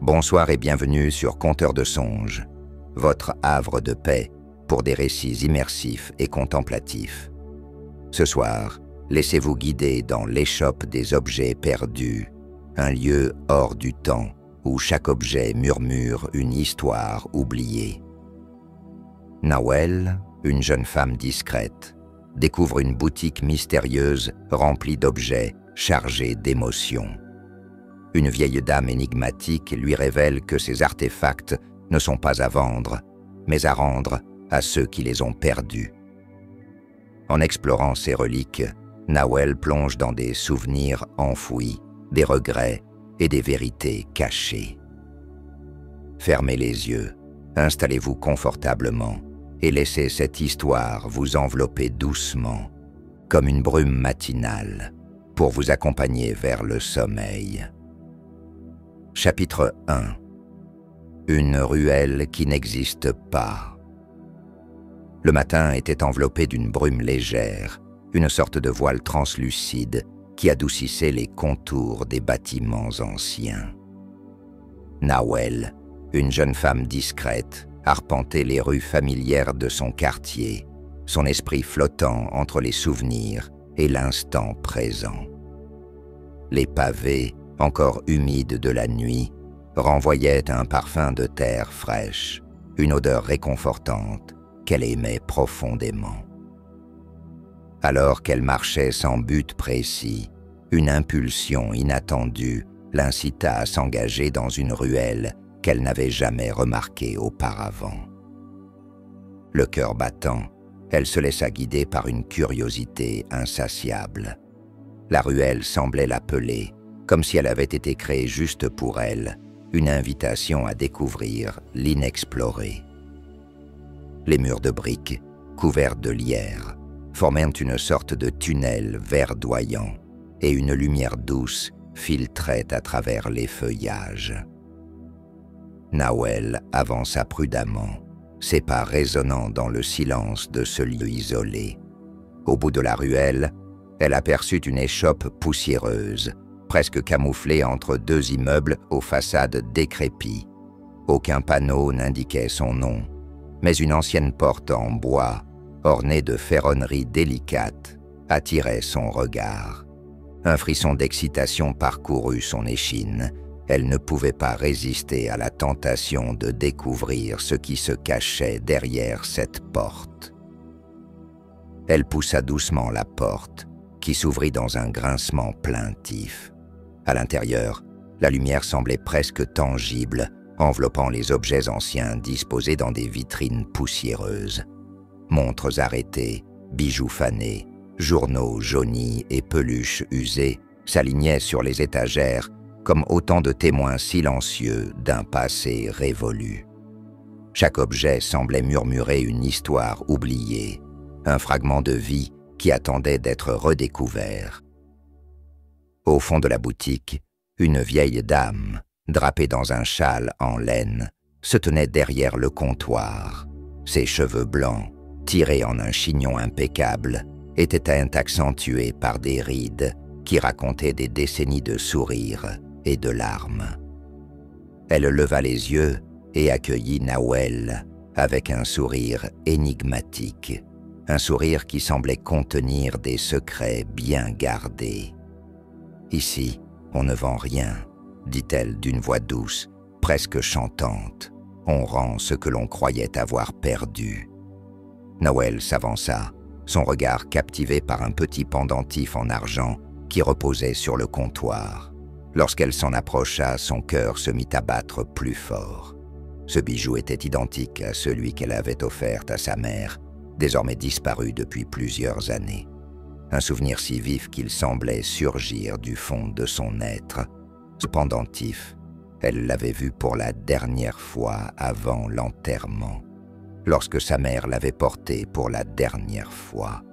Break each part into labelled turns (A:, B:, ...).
A: Bonsoir et bienvenue sur Conteur de songes, votre havre de paix pour des récits immersifs et contemplatifs. Ce soir, laissez-vous guider dans l'échoppe des objets perdus, un lieu hors du temps où chaque objet murmure une histoire oubliée. Nawel, une jeune femme discrète, découvre une boutique mystérieuse remplie d'objets chargés d'émotions. Une vieille dame énigmatique lui révèle que ces artefacts ne sont pas à vendre, mais à rendre à ceux qui les ont perdus. En explorant ces reliques, Nawel plonge dans des souvenirs enfouis, des regrets et des vérités cachées. Fermez les yeux, installez-vous confortablement et laissez cette histoire vous envelopper doucement, comme une brume matinale, pour vous accompagner vers le sommeil. Chapitre 1. Une ruelle qui n'existe pas. Le matin était enveloppé d'une brume légère, une sorte de voile translucide qui adoucissait les contours des bâtiments anciens. Nawel, une jeune femme discrète, arpentait les rues familières de son quartier, son esprit flottant entre les souvenirs et l'instant présent. Les pavés, encore humides de la nuit, renvoyaient un parfum de terre fraîche, une odeur réconfortante qu'elle aimait profondément. Alors qu'elle marchait sans but précis, une impulsion inattendue l'incita à s'engager dans une ruelle qu'elle n'avait jamais remarquée auparavant. Le cœur battant, elle se laissa guider par une curiosité insatiable. La ruelle semblait l'appeler, comme si elle avait été créée juste pour elle, une invitation à découvrir l'inexploré. Les murs de briques, couverts de lierre, formaient une sorte de tunnel verdoyant, et une lumière douce filtrait à travers les feuillages. Nawel avança prudemment, ses pas résonnant dans le silence de ce lieu isolé. Au bout de la ruelle, elle aperçut une échoppe poussiéreuse, presque camouflée entre deux immeubles aux façades décrépies. Aucun panneau n'indiquait son nom, mais une ancienne porte en bois, ornée de ferronneries délicates, attirait son regard. Un frisson d'excitation parcourut son échine. Elle ne pouvait pas résister à la tentation de découvrir ce qui se cachait derrière cette porte. Elle poussa doucement la porte, qui s'ouvrit dans un grincement plaintif. À l'intérieur, la lumière semblait presque tangible, enveloppant les objets anciens disposés dans des vitrines poussiéreuses. Montres arrêtées, bijoux fanés, journaux jaunis et peluches usées s'alignaient sur les étagères comme autant de témoins silencieux d'un passé révolu. Chaque objet semblait murmurer une histoire oubliée, un fragment de vie qui attendait d'être redécouvert. Au fond de la boutique, une vieille dame, drapée dans un châle en laine, se tenait derrière le comptoir. Ses cheveux blancs, tirés en un chignon impeccable, étaient accentués par des rides qui racontaient des décennies de sourires et de larmes. Elle leva les yeux et accueillit Nawel avec un sourire énigmatique, un sourire qui semblait contenir des secrets bien gardés. « Ici, on ne vend rien, » dit-elle d'une voix douce, presque chantante. « On rend ce que l'on croyait avoir perdu. » Nawel s'avança, son regard captivé par un petit pendentif en argent qui reposait sur le comptoir. Lorsqu'elle s'en approcha, son cœur se mit à battre plus fort. Ce bijou était identique à celui qu'elle avait offert à sa mère, désormais disparu depuis plusieurs années. Un souvenir si vif qu'il semblait surgir du fond de son être. Ce pendentif, elle l'avait vu pour la dernière fois avant l'enterrement, lorsque sa mère l'avait porté pour la dernière fois.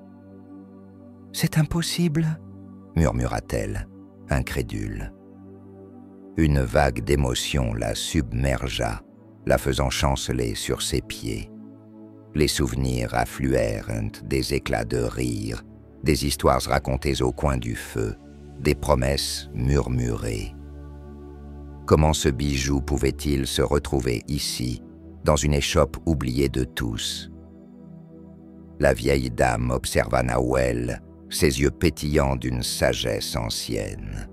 A: « C'est impossible » murmura-t-elle, incrédule. Une vague d'émotion la submergea, la faisant chanceler sur ses pieds. Les souvenirs affluèrent, des éclats de rire, des histoires racontées au coin du feu, des promesses murmurées. Comment ce bijou pouvait-il se retrouver ici, dans une échoppe oubliée de tous? La vieille dame observa Nahuel, ses yeux pétillants d'une sagesse ancienne.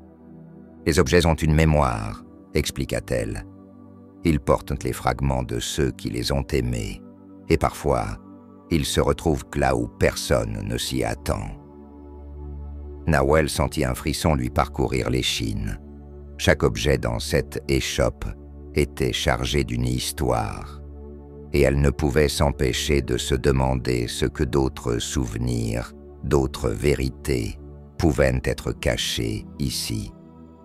A: « Les objets ont une mémoire, » expliqua-t-elle. « Ils portent les fragments de ceux qui les ont aimés, et parfois, ils se retrouvent là où personne ne s'y attend. » Nahuel sentit un frisson lui parcourir l'échine. Chaque objet dans cette échoppe était chargé d'une histoire, et elle ne pouvait s'empêcher de se demander ce que d'autres souvenirs, d'autres vérités pouvaient être cachés ici.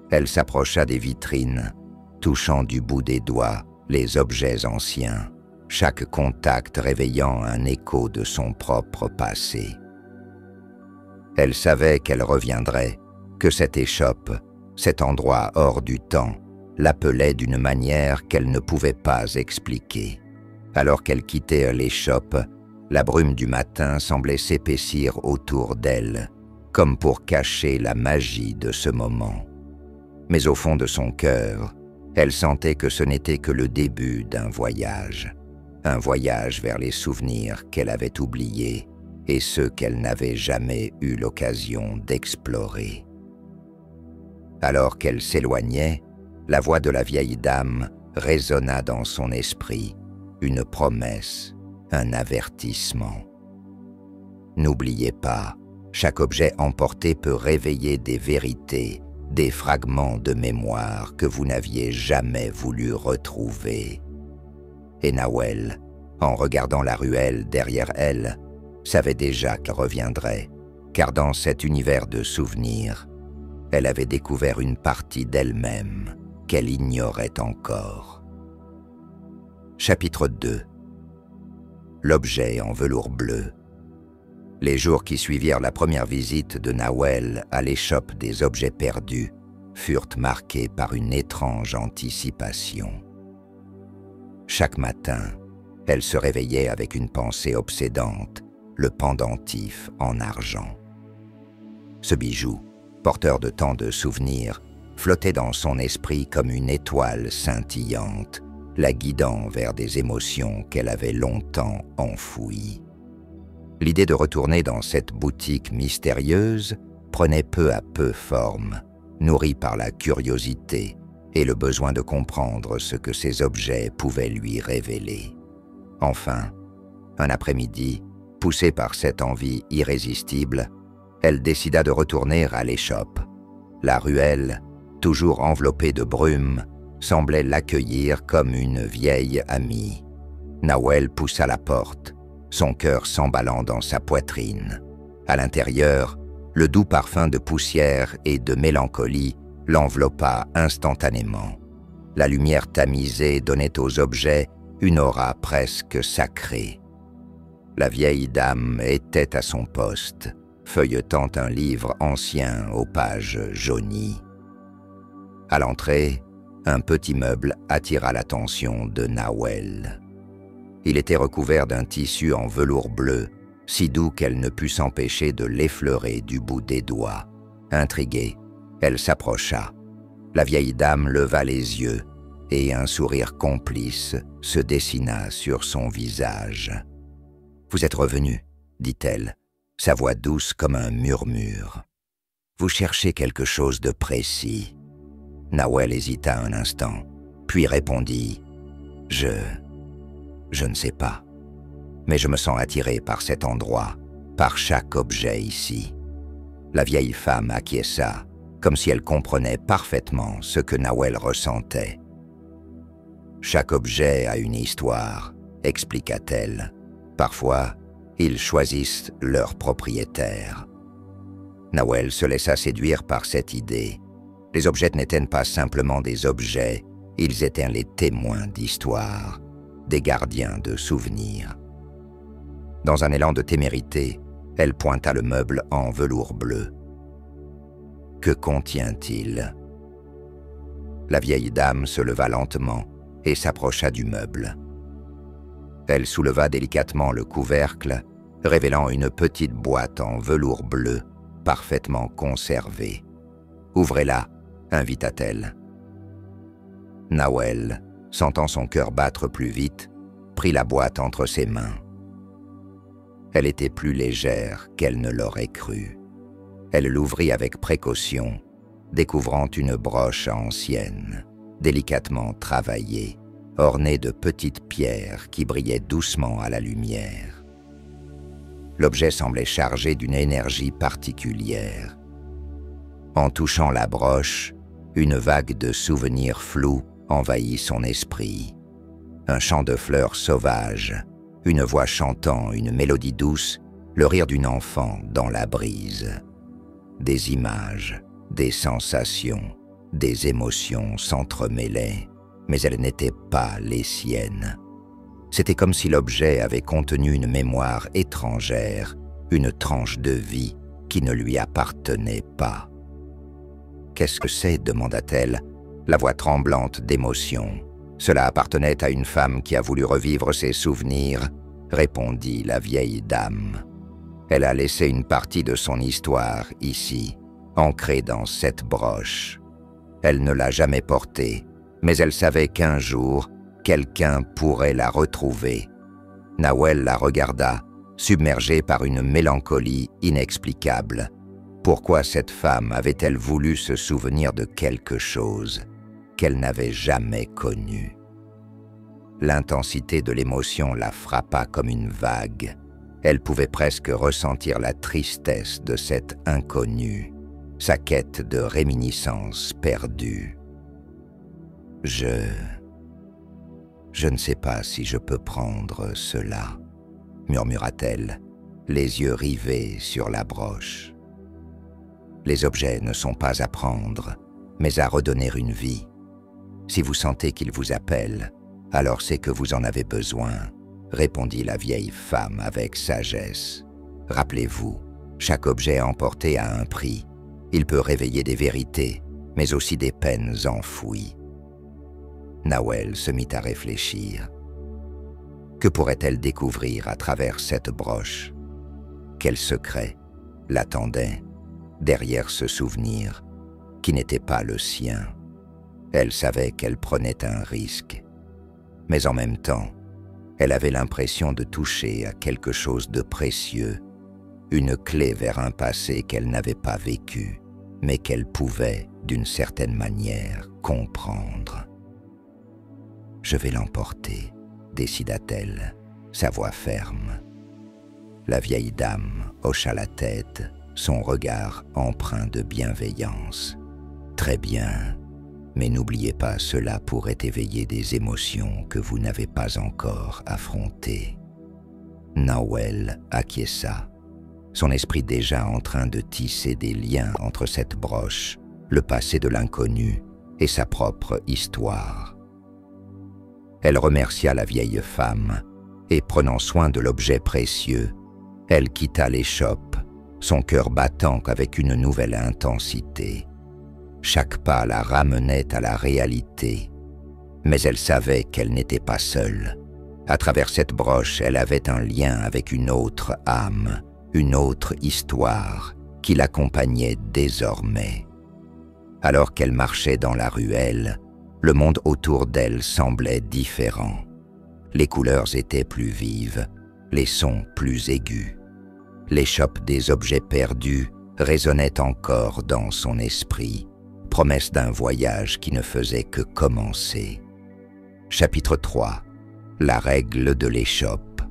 A: Elle s'approcha des vitrines, touchant du bout des doigts les objets anciens, chaque contact réveillant un écho de son propre passé. Elle savait qu'elle reviendrait, que cette échoppe, cet endroit hors du temps, l'appelait d'une manière qu'elle ne pouvait pas expliquer. Alors qu'elle quittait l'échoppe, la brume du matin semblait s'épaissir autour d'elle, comme pour cacher la magie de ce moment. Mais au fond de son cœur, elle sentait que ce n'était que le début d'un voyage. Un voyage vers les souvenirs qu'elle avait oubliés et ceux qu'elle n'avait jamais eu l'occasion d'explorer. Alors qu'elle s'éloignait, la voix de la vieille dame résonna dans son esprit, une promesse, un avertissement. N'oubliez pas, chaque objet emporté peut réveiller des vérités, des fragments de mémoire que vous n'aviez jamais voulu retrouver. Et Nahuel, en regardant la ruelle derrière elle, savait déjà qu'elle reviendrait, car dans cet univers de souvenirs, elle avait découvert une partie d'elle-même qu'elle ignorait encore. Chapitre 2. L'objet en velours bleu. Les jours qui suivirent la première visite de Nahuel à l'échoppe des objets perdus furent marqués par une étrange anticipation. Chaque matin, elle se réveillait avec une pensée obsédante, le pendentif en argent. Ce bijou, porteur de tant de souvenirs, flottait dans son esprit comme une étoile scintillante, la guidant vers des émotions qu'elle avait longtemps enfouies. L'idée de retourner dans cette boutique mystérieuse prenait peu à peu forme, nourrie par la curiosité et le besoin de comprendre ce que ces objets pouvaient lui révéler. Enfin, un après-midi, poussée par cette envie irrésistible, elle décida de retourner à l'échoppe. La ruelle, toujours enveloppée de brume, semblait l'accueillir comme une vieille amie. Nahuel poussa la porte, son cœur s'emballant dans sa poitrine. À l'intérieur, le doux parfum de poussière et de mélancolie l'enveloppa instantanément. La lumière tamisée donnait aux objets une aura presque sacrée. La vieille dame était à son poste, feuilletant un livre ancien aux pages jaunies. À l'entrée, un petit meuble attira l'attention de Nahuel. Il était recouvert d'un tissu en velours bleu, si doux qu'elle ne put s'empêcher de l'effleurer du bout des doigts. Intriguée, elle s'approcha. La vieille dame leva les yeux, et un sourire complice se dessina sur son visage. « Vous êtes revenu, » dit-elle, sa voix douce comme un murmure. « Vous cherchez quelque chose de précis. » Nahuel hésita un instant, puis répondit « Je ne sais pas, mais je me sens attiré par cet endroit, par chaque objet ici. » La vieille femme acquiesça, comme si elle comprenait parfaitement ce que Nahuel ressentait. « Chaque objet a une histoire, » expliqua-t-elle. « Parfois, ils choisissent leur propriétaire. » Nahuel se laissa séduire par cette idée. Les objets n'étaient pas simplement des objets, ils étaient les témoins d'histoire, des gardiens de souvenirs. Dans un élan de témérité, elle pointa le meuble en velours bleu. « Que contient-il » La vieille dame se leva lentement et s'approcha du meuble. Elle souleva délicatement le couvercle, révélant une petite boîte en velours bleu, parfaitement conservée. « Ouvrez-la » invita-t-elle. Nawel, sentant son cœur battre plus vite, prit la boîte entre ses mains. Elle était plus légère qu'elle ne l'aurait cru. Elle l'ouvrit avec précaution, découvrant une broche ancienne, délicatement travaillée, ornée de petites pierres qui brillaient doucement à la lumière. L'objet semblait chargé d'une énergie particulière. En touchant la broche, une vague de souvenirs flous envahit son esprit. Un chant de fleurs sauvages, une voix chantant une mélodie douce, le rire d'une enfant dans la brise. Des images, des sensations, des émotions s'entremêlaient, mais elles n'étaient pas les siennes. C'était comme si l'objet avait contenu une mémoire étrangère, une tranche de vie qui ne lui appartenait pas. « Qu'est-ce que c'est » demanda-t-elle, la voix tremblante d'émotion. « Cela appartenait à une femme qui a voulu revivre ses souvenirs » répondit la vieille dame. Elle a laissé une partie de son histoire ici, ancrée dans cette broche. Elle ne l'a jamais portée, mais elle savait qu'un jour, quelqu'un pourrait la retrouver. Nawel la regarda, submergée par une mélancolie inexplicable. Pourquoi cette femme avait-elle voulu se souvenir de quelque chose qu'elle n'avait jamais connu? L'intensité de l'émotion la frappa comme une vague. Elle pouvait presque ressentir la tristesse de cet inconnu, sa quête de réminiscence perdue. « Je ne sais pas si je peux prendre cela, » murmura-t-elle, les yeux rivés sur la broche. Les objets ne sont pas à prendre, mais à redonner une vie. Si vous sentez qu'ils vous appellent, alors c'est que vous en avez besoin, répondit la vieille femme avec sagesse. Rappelez-vous, chaque objet emporté a un prix. Il peut réveiller des vérités, mais aussi des peines enfouies. Nawel se mit à réfléchir. Que pourrait-elle découvrir à travers cette broche? Quel secret l'attendait derrière ce souvenir qui n'était pas le sien? Elle savait qu'elle prenait un risque, mais en même temps, elle avait l'impression de toucher à quelque chose de précieux, une clé vers un passé qu'elle n'avait pas vécu, mais qu'elle pouvait, d'une certaine manière, comprendre. « Je vais l'emporter », décida-t-elle, sa voix ferme. La vieille dame hocha la tête, son regard empreint de bienveillance. « Très bien, mais n'oubliez pas, cela pourrait éveiller des émotions que vous n'avez pas encore affrontées. » Nawel acquiesça, son esprit déjà en train de tisser des liens entre cette broche, le passé de l'inconnu et sa propre histoire. Elle remercia la vieille femme et, prenant soin de l'objet précieux, elle quitta l'échoppe, son cœur battant avec une nouvelle intensité. Chaque pas la ramenait à la réalité, mais elle savait qu'elle n'était pas seule. À travers cette broche, elle avait un lien avec une autre âme, une autre histoire qui l'accompagnait désormais. Alors qu'elle marchait dans la ruelle, le monde autour d'elle semblait différent. Les couleurs étaient plus vives, les sons plus aigus. L'échoppe des objets perdus résonnait encore dans son esprit, promesse d'un voyage qui ne faisait que commencer. Chapitre 3. La règle de l'échoppe.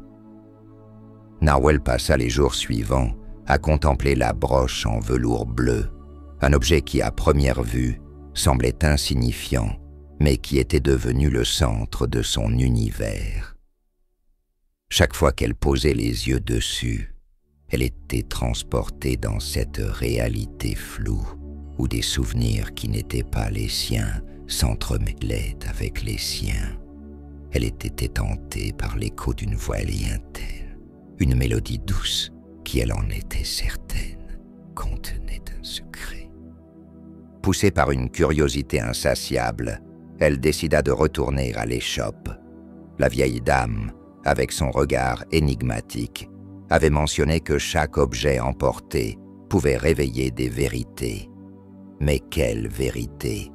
A: Nawel passa les jours suivants à contempler la broche en velours bleu, un objet qui, à première vue, semblait insignifiant, mais qui était devenu le centre de son univers. Chaque fois qu'elle posait les yeux dessus, elle était transportée dans cette réalité floue, où des souvenirs qui n'étaient pas les siens s'entremêlaient avec les siens. Elle était étentée par l'écho d'une voix lointaine, une mélodie douce qui, elle en était certaine, contenait un secret. Poussée par une curiosité insatiable, elle décida de retourner à l'échoppe. La vieille dame, avec son regard énigmatique, avait mentionné que chaque objet emporté pouvait réveiller des vérités. Mais quelle vérité?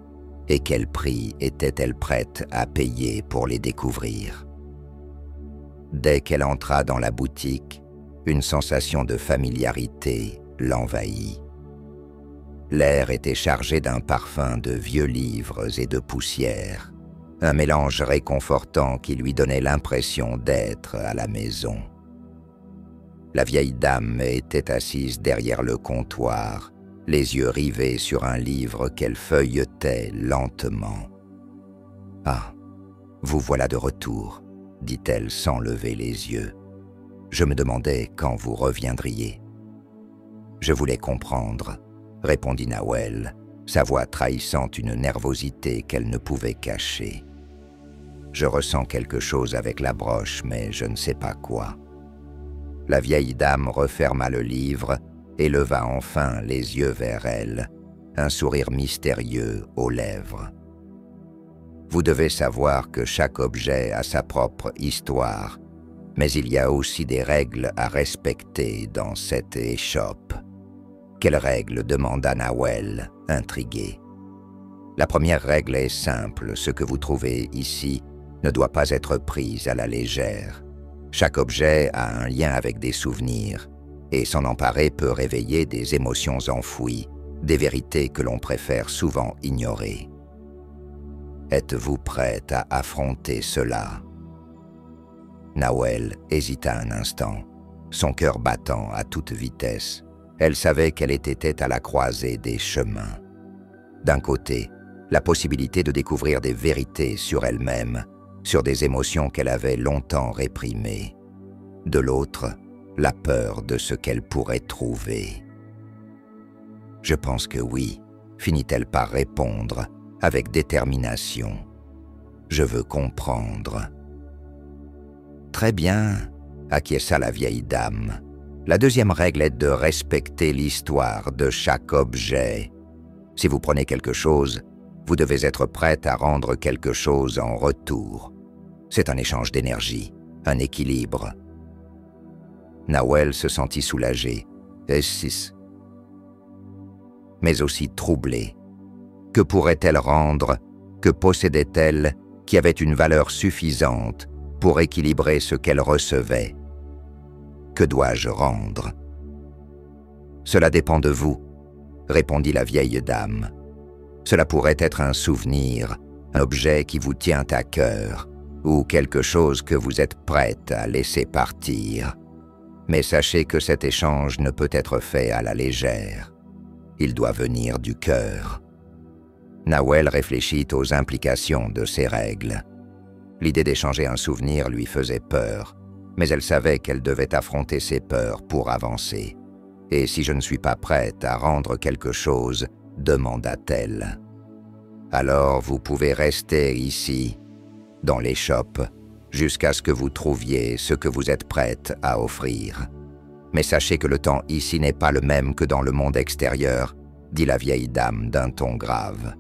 A: et quel prix était-elle prête à payer pour les découvrir? Dès qu'elle entra dans la boutique, une sensation de familiarité l'envahit. L'air était chargé d'un parfum de vieux livres et de poussière, un mélange réconfortant qui lui donnait l'impression d'être à la maison. La vieille dame était assise derrière le comptoir, les yeux rivés sur un livre qu'elle feuilletait lentement. « Ah, vous voilà de retour », dit-elle sans lever les yeux. « Je me demandais quand vous reviendriez. »« Je voulais comprendre », répondit Nawel, sa voix trahissant une nervosité qu'elle ne pouvait cacher. « Je ressens quelque chose avec la broche, mais je ne sais pas quoi. » La vieille dame referma le livre et leva enfin les yeux vers elle, un sourire mystérieux aux lèvres. « Vous devez savoir que chaque objet a sa propre histoire, mais il y a aussi des règles à respecter dans cette échoppe. » « Quelle règle ?» demanda Nawel, intrigué. « La première règle est simple, ce que vous trouvez ici ne doit pas être pris à la légère. Chaque objet a un lien avec des souvenirs, et s'en emparer peut réveiller des émotions enfouies, des vérités que l'on préfère souvent ignorer. Êtes-vous prête à affronter cela ?» Nawel hésita un instant, son cœur battant à toute vitesse. Elle savait qu'elle était à la croisée des chemins. D'un côté, la possibilité de découvrir des vérités sur elle-même, sur des émotions qu'elle avait longtemps réprimées. De l'autre, la peur de ce qu'elle pourrait trouver. « Je pense que oui », finit-elle par répondre avec détermination. « Je veux comprendre. » « Très bien », acquiesça la vieille dame. « La deuxième règle est de respecter l'histoire de chaque objet. Si vous prenez quelque chose, vous devez être prête à rendre quelque chose en retour. C'est un échange d'énergie, un équilibre. » Nawel se sentit soulagée, mais aussi troublée. Que pourrait-elle rendre, que possédait-elle qui avait une valeur suffisante pour équilibrer ce qu'elle recevait? Que dois-je rendre? Cela dépend de vous, répondit la vieille dame. Cela pourrait être un souvenir, un objet qui vous tient à cœur, ou quelque chose que vous êtes prête à laisser partir. Mais sachez que cet échange ne peut être fait à la légère. Il doit venir du cœur. Nawel réfléchit aux implications de ces règles. L'idée d'échanger un souvenir lui faisait peur, mais elle savait qu'elle devait affronter ses peurs pour avancer. « Et si je ne suis pas prête à rendre quelque chose ?» demanda-t-elle. « Alors vous pouvez rester ici, dans l'échoppe, jusqu'à ce que vous trouviez ce que vous êtes prête à offrir. Mais sachez que le temps ici n'est pas le même que dans le monde extérieur, » dit la vieille dame d'un ton grave.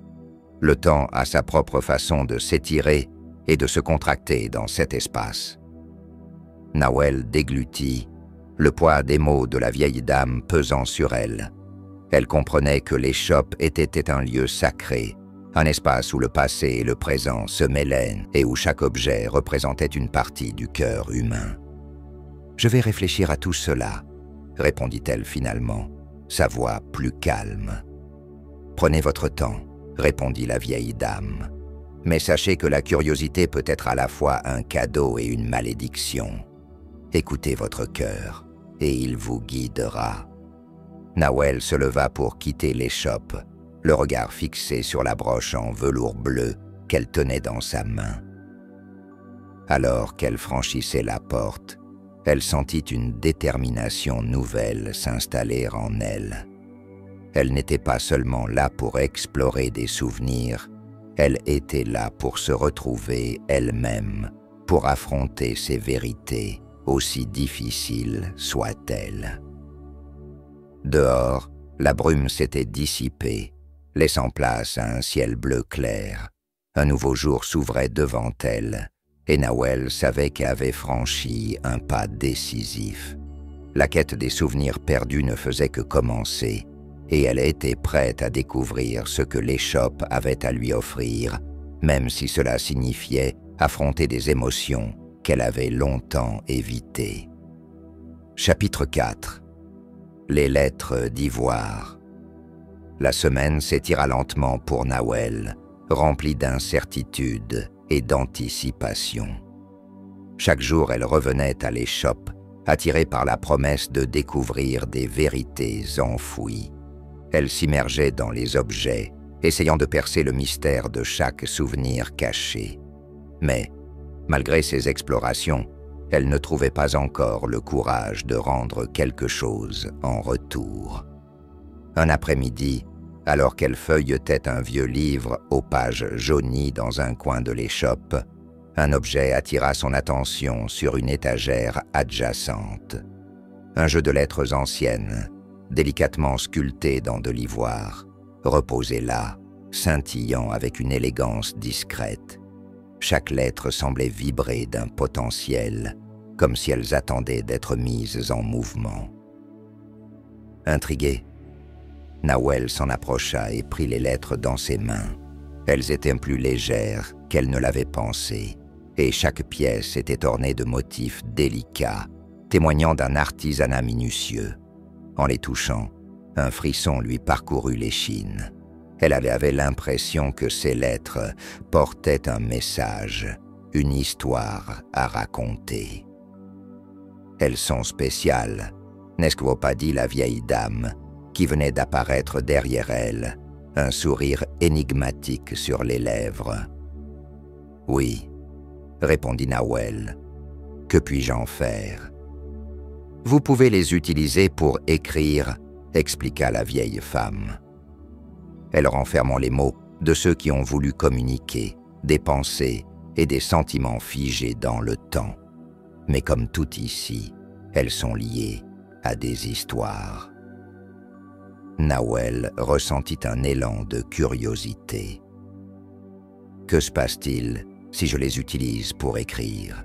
A: « Le temps a sa propre façon de s'étirer et de se contracter dans cet espace. » Nawel déglutit, le poids des mots de la vieille dame pesant sur elle. Elle comprenait que l'échoppe était un lieu sacré, un espace où le passé et le présent se mêlaient et où chaque objet représentait une partie du cœur humain. « Je vais réfléchir à tout cela, » répondit-elle finalement, sa voix plus calme. « Prenez votre temps, » répondit la vieille dame. « Mais sachez que la curiosité peut être à la fois un cadeau et une malédiction. Écoutez votre cœur, et il vous guidera. » Nawel se leva pour quitter l'échoppe, le regard fixé sur la broche en velours bleu qu'elle tenait dans sa main. Alors qu'elle franchissait la porte, elle sentit une détermination nouvelle s'installer en elle. Elle n'était pas seulement là pour explorer des souvenirs, elle était là pour se retrouver elle-même, pour affronter ses vérités, aussi difficiles soient-elles. Dehors, la brume s'était dissipée, laissant place à un ciel bleu clair. Un nouveau jour s'ouvrait devant elle, et Nawel savait qu'elle avait franchi un pas décisif. La quête des souvenirs perdus ne faisait que commencer, et elle était prête à découvrir ce que l'échoppe avait à lui offrir, même si cela signifiait affronter des émotions qu'elle avait longtemps évitées. Chapitre 4. Les lettres d'ivoire. La semaine s'étira lentement pour Nawel, remplie d'incertitude et d'anticipation. Chaque jour, elle revenait à l'échoppe, attirée par la promesse de découvrir des vérités enfouies. Elle s'immergeait dans les objets, essayant de percer le mystère de chaque souvenir caché. Mais, malgré ses explorations, elle ne trouvait pas encore le courage de rendre quelque chose en retour. Un après-midi, alors qu'elle feuilletait un vieux livre aux pages jaunies dans un coin de l'échoppe, un objet attira son attention sur une étagère adjacente. Un jeu de lettres anciennes, délicatement sculpté dans de l'ivoire, reposait là, scintillant avec une élégance discrète. Chaque lettre semblait vibrer d'un potentiel, comme si elles attendaient d'être mises en mouvement. Intriguée, Nawel s'en approcha et prit les lettres dans ses mains. Elles étaient plus légères qu'elle ne l'avait pensé, et chaque pièce était ornée de motifs délicats, témoignant d'un artisanat minutieux. En les touchant, un frisson lui parcourut l'échine. Elle avait l'impression que ces lettres portaient un message, une histoire à raconter. « Elles sont spéciales, n'est-ce que pas dit la vieille dame, qui venait d'apparaître derrière elle, un sourire énigmatique sur les lèvres. « Oui, » répondit Nawel. « Que puis-je en faire ?»« Vous pouvez les utiliser pour écrire, » expliqua la vieille femme. Elle renfermant les mots de ceux qui ont voulu communiquer, des pensées et des sentiments figés dans le temps. Mais comme tout ici, elles sont liées à des histoires. Nawel ressentit un élan de curiosité. Que se passe-t-il si je les utilise pour écrire?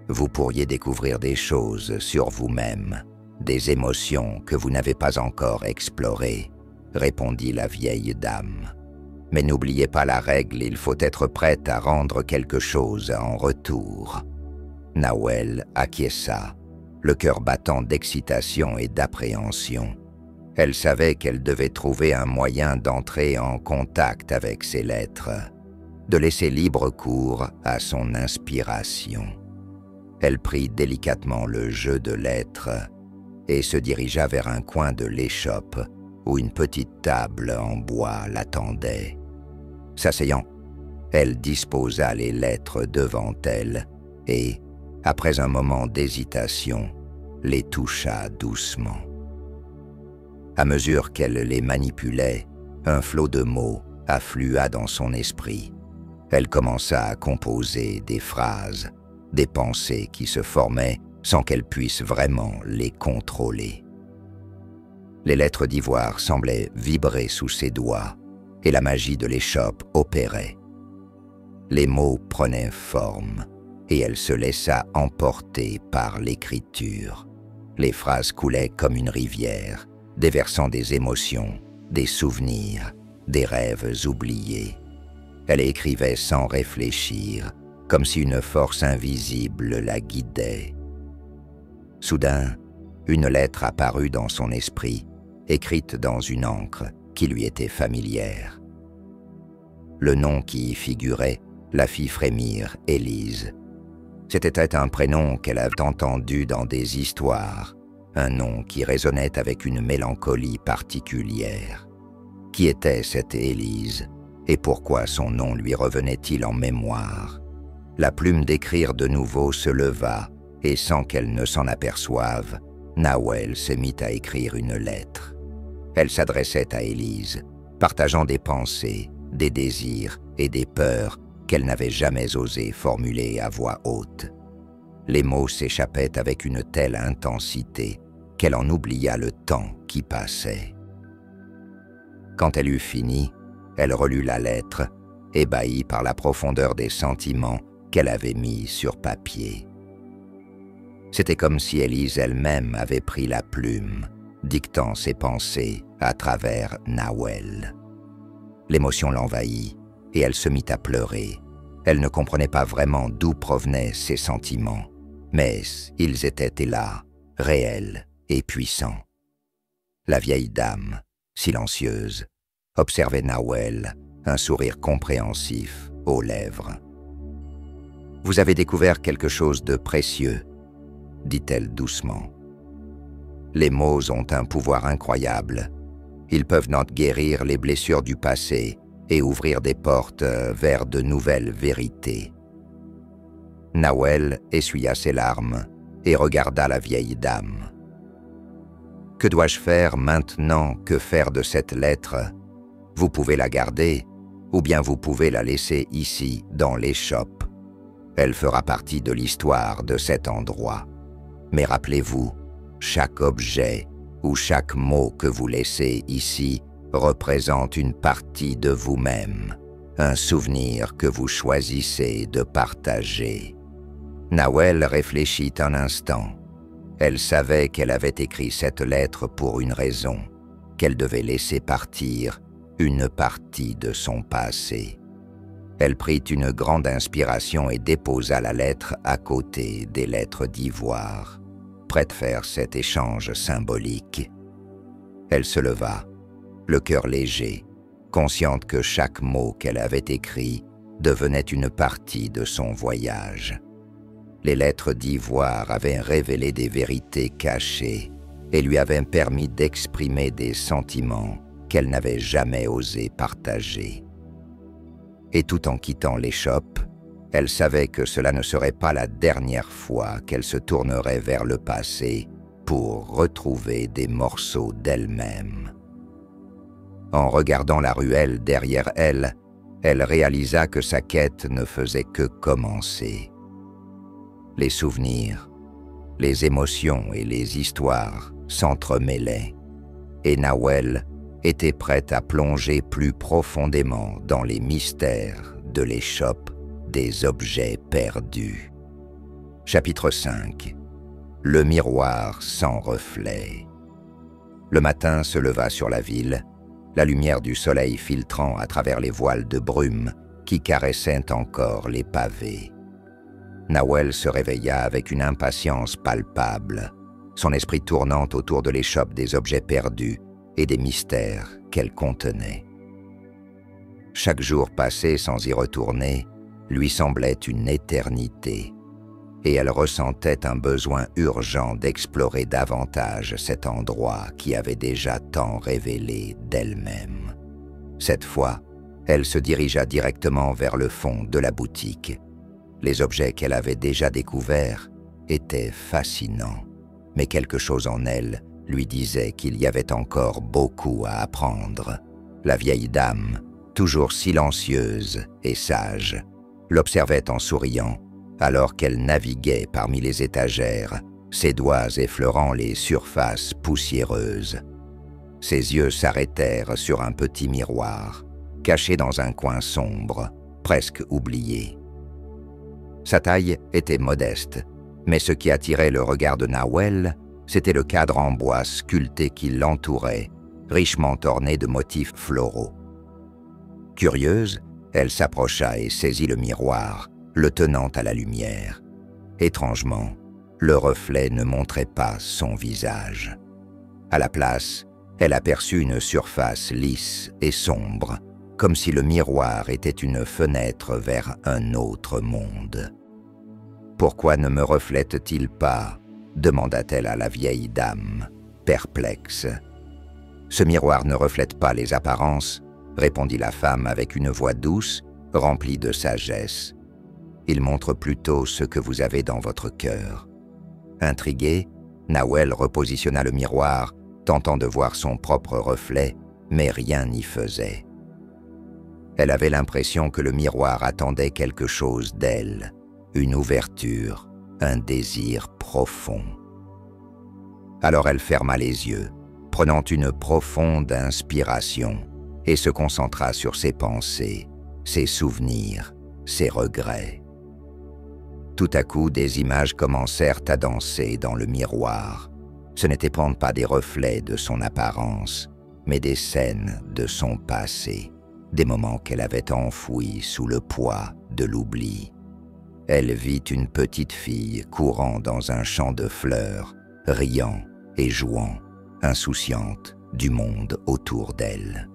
A: Vous pourriez découvrir des choses sur vous-même, des émotions que vous n'avez pas encore explorées, répondit la vieille dame. Mais n'oubliez pas la règle, il faut être prête à rendre quelque chose en retour. Nawel acquiesça, le cœur battant d'excitation et d'appréhension. Elle savait qu'elle devait trouver un moyen d'entrer en contact avec ces lettres, de laisser libre cours à son inspiration. Elle prit délicatement le jeu de lettres et se dirigea vers un coin de l'échoppe où une petite table en bois l'attendait. S'asseyant, elle disposa les lettres devant elle et, après un moment d'hésitation, les toucha doucement. À mesure qu'elle les manipulait, un flot de mots afflua dans son esprit. Elle commença à composer des phrases, des pensées qui se formaient sans qu'elle puisse vraiment les contrôler. Les lettres d'ivoire semblaient vibrer sous ses doigts et la magie de l'échoppe opérait. Les mots prenaient forme et elle se laissa emporter par l'écriture. Les phrases coulaient comme une rivière, déversant des émotions, des souvenirs, des rêves oubliés. Elle écrivait sans réfléchir, comme si une force invisible la guidait. Soudain, une lettre apparut dans son esprit, écrite dans une encre qui lui était familière. Le nom qui y figurait la fit frémir Élise. C'était un prénom qu'elle avait entendu dans des histoires, un nom qui résonnait avec une mélancolie particulière. Qui était cette Élise et pourquoi son nom lui revenait-il en mémoire? La plume d'écrire de nouveau se leva et sans qu'elle ne s'en aperçoive, Nawel se mit à écrire une lettre. Elle s'adressait à Élise, partageant des pensées, des désirs et des peurs qu'elle n'avait jamais osé formuler à voix haute. Les mots s'échappaient avec une telle intensité qu'elle en oublia le temps qui passait. Quand elle eut fini, elle relut la lettre, ébahie par la profondeur des sentiments qu'elle avait mis sur papier. C'était comme si Élise elle-même avait pris la plume, dictant ses pensées à travers Nawel. L'émotion l'envahit et elle se mit à pleurer. Elle ne comprenait pas vraiment d'où provenaient ses sentiments, mais ils étaient là, réels et puissants. La vieille dame, silencieuse, observait Nawel, un sourire compréhensif aux lèvres. « Vous avez découvert quelque chose de précieux, » dit-elle doucement. Les mots ont un pouvoir incroyable. Ils peuvent guérir les blessures du passé et ouvrir des portes vers de nouvelles vérités. Nawel essuya ses larmes et regarda la vieille dame. « Que dois-je faire maintenant? Que faire de cette lettre? Vous pouvez la garder, ou bien vous pouvez la laisser ici, dans l'échoppe. Elle fera partie de l'histoire de cet endroit. Mais rappelez-vous, chaque objet ou chaque mot que vous laissez ici représente une partie de vous-même, un souvenir que vous choisissez de partager. » Nawel réfléchit un instant. Elle savait qu'elle avait écrit cette lettre pour une raison, qu'elle devait laisser partir une partie de son passé. Elle prit une grande inspiration et déposa la lettre à côté des lettres d'ivoire, prête à faire cet échange symbolique. Elle se leva, le cœur léger, consciente que chaque mot qu'elle avait écrit devenait une partie de son voyage. Les lettres d'ivoire avaient révélé des vérités cachées et lui avaient permis d'exprimer des sentiments qu'elle n'avait jamais osé partager. Et tout en quittant l'échoppe, elle savait que cela ne serait pas la dernière fois qu'elle se tournerait vers le passé pour retrouver des morceaux d'elle-même. En regardant la ruelle derrière elle, elle réalisa que sa quête ne faisait que commencer. Les souvenirs, les émotions et les histoires s'entremêlaient, et Nawel était prête à plonger plus profondément dans les mystères de l'échoppe des objets perdus. Chapitre 5. Le miroir sans reflet. Le matin se leva sur la ville, la lumière du soleil filtrant à travers les voiles de brume qui caressaient encore les pavés. Nawel se réveilla avec une impatience palpable, son esprit tournant autour de l'échoppe des objets perdus et des mystères qu'elle contenait. Chaque jour passé sans y retourner lui semblait une éternité, et elle ressentait un besoin urgent d'explorer davantage cet endroit qui avait déjà tant révélé d'elle-même. Cette fois, elle se dirigea directement vers le fond de la boutique. Les objets qu'elle avait déjà découverts étaient fascinants, mais quelque chose en elle lui disait qu'il y avait encore beaucoup à apprendre. La vieille dame, toujours silencieuse et sage, l'observait en souriant alors qu'elle naviguait parmi les étagères, ses doigts effleurant les surfaces poussiéreuses. Ses yeux s'arrêtèrent sur un petit miroir, caché dans un coin sombre, presque oublié. Sa taille était modeste, mais ce qui attirait le regard de Nawel, c'était le cadre en bois sculpté qui l'entourait, richement orné de motifs floraux. Curieuse, elle s'approcha et saisit le miroir, le tenant à la lumière. Étrangement, le reflet ne montrait pas son visage. À la place, elle aperçut une surface lisse et sombre, comme si le miroir était une fenêtre vers un autre monde. « Pourquoi ne me reflète-t-il pas ?» demanda-t-elle à la vieille dame, perplexe. « Ce miroir ne reflète pas les apparences, » répondit la femme avec une voix douce, remplie de sagesse. « Il montre plutôt ce que vous avez dans votre cœur. » Intriguée, Nawel repositionna le miroir, tentant de voir son propre reflet, mais rien n'y faisait. Elle avait l'impression que le miroir attendait quelque chose d'elle, une ouverture, un désir profond. Alors elle ferma les yeux, prenant une profonde inspiration, et se concentra sur ses pensées, ses souvenirs, ses regrets. Tout à coup, des images commencèrent à danser dans le miroir. Ce n'étaient pas des reflets de son apparence, mais des scènes de son passé, des moments qu'elle avait enfouis sous le poids de l'oubli. Elle vit une petite fille courant dans un champ de fleurs, riant et jouant, insouciante du monde autour d'elle.